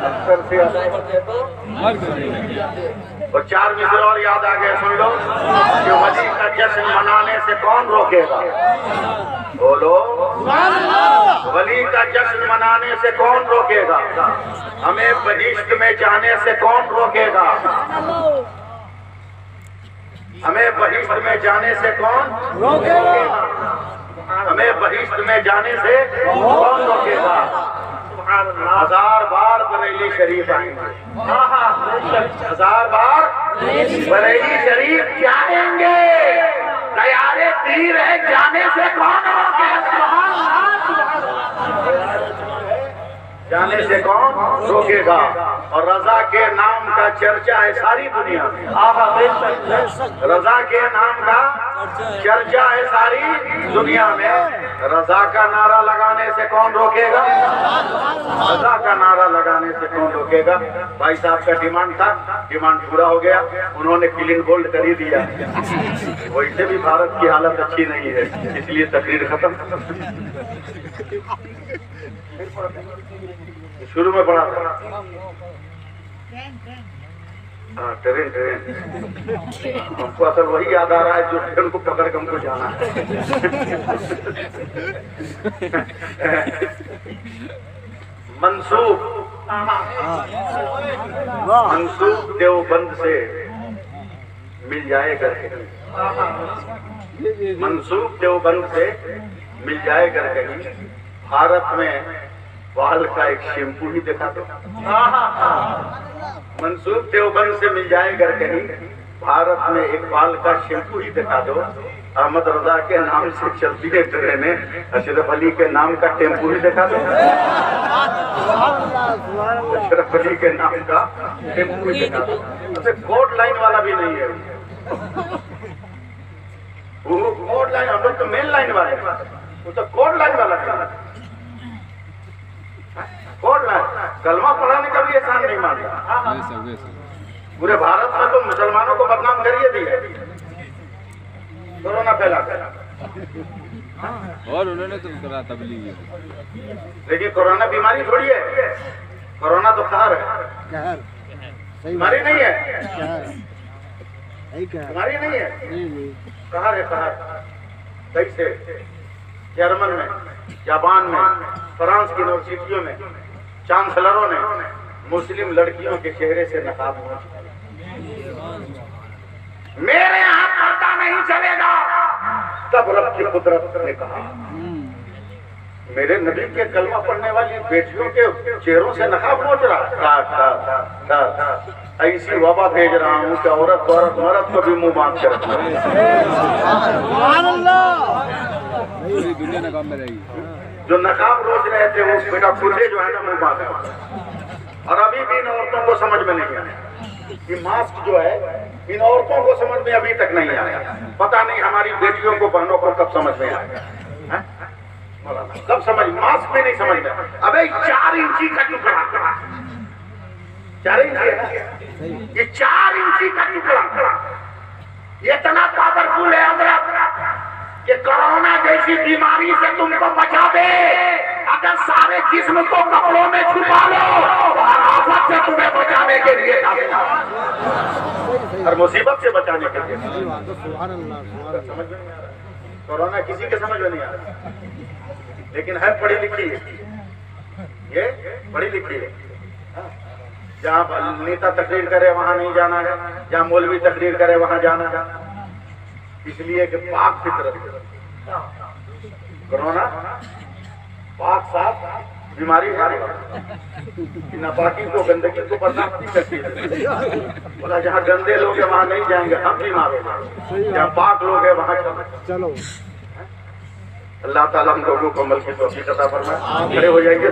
اختر سے عداوت ہے تو مر کیوں نہیں؟ اور چار مصرے اور یاد آ گئے, سن لو. کہ ولی کا جشن منانے سے کون روکے گا؟ بولو. ولی کا جشن منانے سے کون روکے گا؟ ہمیں بہشت میں جانے سے کون روکے گا؟ ہمیں بہشت میں جانے سے کون روکے گا؟ ہمیں بہشت میں جانے سے کون روکے گا؟ 1000 بار بریلی شریف آئیں گے، 1000 بار بریلی شریف جائیں گے، تیارے تیر ہے جانے سے کون روکے گا؟ جانے سے کون روکے گا؟ اور رضا کے نام کا چرچا ہے ساری دنیا میں، رضا کے نام کا چرچا ہے ساری دنیا میں، رضا کا نعرہ لگانے سے کون روکے گا؟ رضا کا نعرہ لگانے سے کون روکے گا؟ بھائی صاحب کا ڈیمانڈ تھا، ڈیمانڈ پورا ہو گیا، انہوں نے کلین بولڈ کر ہی دیا، ویسے بھی بھارت کی حالت اچھی نہیں ہے، اس لیے تقریر ختم۔ شروع میں پڑھا تھا ہاں ٹرین ہم کو اصل وہی یاد آ رہا ہے جو ٹرین کو پکڑ کے ہم کو جانا ہے۔ منسوخ دیوبند سے مل جائے کر کے، منسوخ دیوبند سے مل جائے کر کے بھارت میں بال کا ایک شیمپو ہی دکھا دو، منسوخ دیوبند سے مل جائے کر کہیں بھارت میں ایک بال کا شیمپو ہی دکھا دو، احمد رضا کے نام سے چلتی ہے ٹرینیں، اشرف علی کے نام کا ٹیمپو ہی دکھا دو، اشرف علی کے نام کا ٹیمپو ہی دکھا دو، اسے کوٹ لائن والا بھی نہیں ہے، وہ کوٹ لائن، ہم لوگ تو مین لائن والے ہیں، وہ تو کوٹ لائن والا ہے، کوٹ لائن کلمہ پڑھانے کا بھی احسان نہیں مانتا، پورے بھارت میں تو مسلمانوں کو بدنام کریے دیا، کورونا پھیلا کر، اور انہوں نے تو کرا تبلیغ، لیکن کورونا بیماری تھوڑی ہے، کورونا تو قہر ہے، بیماری نہیں ہے، بیماری نہیں ہے، قہر ہے، قہر۔ کیسے؟ جرمن میں، جاپان میں، فرانس کی یونیورسٹیوں میں چانسلروں نے مسلم لڑکیوں کے چہرے سے نقاب میرے یہاں پردہ نہیں چلے گا، تب رب کی قدرت نے کہا میرے نبی کے کلمہ پڑھنے والی بیٹیوں کے چہروں سے نقاب نوچ رہا، ایسی وبا بھیج رہا ہوں کہ عورت مرد کو بھی منہ باندھ کر پوری دنیا ناکام میں رہے گی۔ جو نقاب روج رہے تھے وہ بیٹا کھلے جو ہے نا منہ باندھ کر، اور ابھی بھی ان عورتوں کو سمجھ میں نہیں آیا کہ ماسک جو ہے ان عورتوں کو سمجھ میں ابھی تک نہیں آیا، پتہ نہیں ہماری بیٹیوں کو بہنوں کو کب سمجھ میں آیا، کب سمجھ، ماسک میں نہیں سمجھ میں، ابھی 4 انچی کا ٹکڑا، 4 انچی ہے نا، یہ 4 انچی کا ٹکڑا یہ اتنا پاورفل ہے حضرت کہ کرونا جیسی بیماری سے تم کو بچا دے، اگر سارے جسم کو کپڑوں میں چھپا لو آفت سے تمہیں بچانے کے لیے، اور مصیبت سے بچانے کے لیے۔ سمجھ میں نہیں آ رہا، کورونا کسی کے سمجھ میں نہیں آ رہا، لیکن ہے پڑھی لکھی ہے، یہ پڑھی لکھی ہے، جہاں نیتا تقریر کرے وہاں نہیں جانا ہے، جہاں مولوی تقریر کرے وہاں جانا ہے، اس لیے کہ پاک فطرت کرونا پاک صاف بیماری ناپاکی کو، گندگی کو برداشت نہیں کرتی ہے، بولا جہاں گندے لوگ ہیں وہاں نہیں جائیں گے، ہم بیمار ہو جائیں گے، جہاں پاک لوگ ہیں وہاں چلو۔ اللہ تعالیٰ ہم لوگوں کو عمل کی توفیق عطا فرمائے، کھڑے ہو جائیں گے۔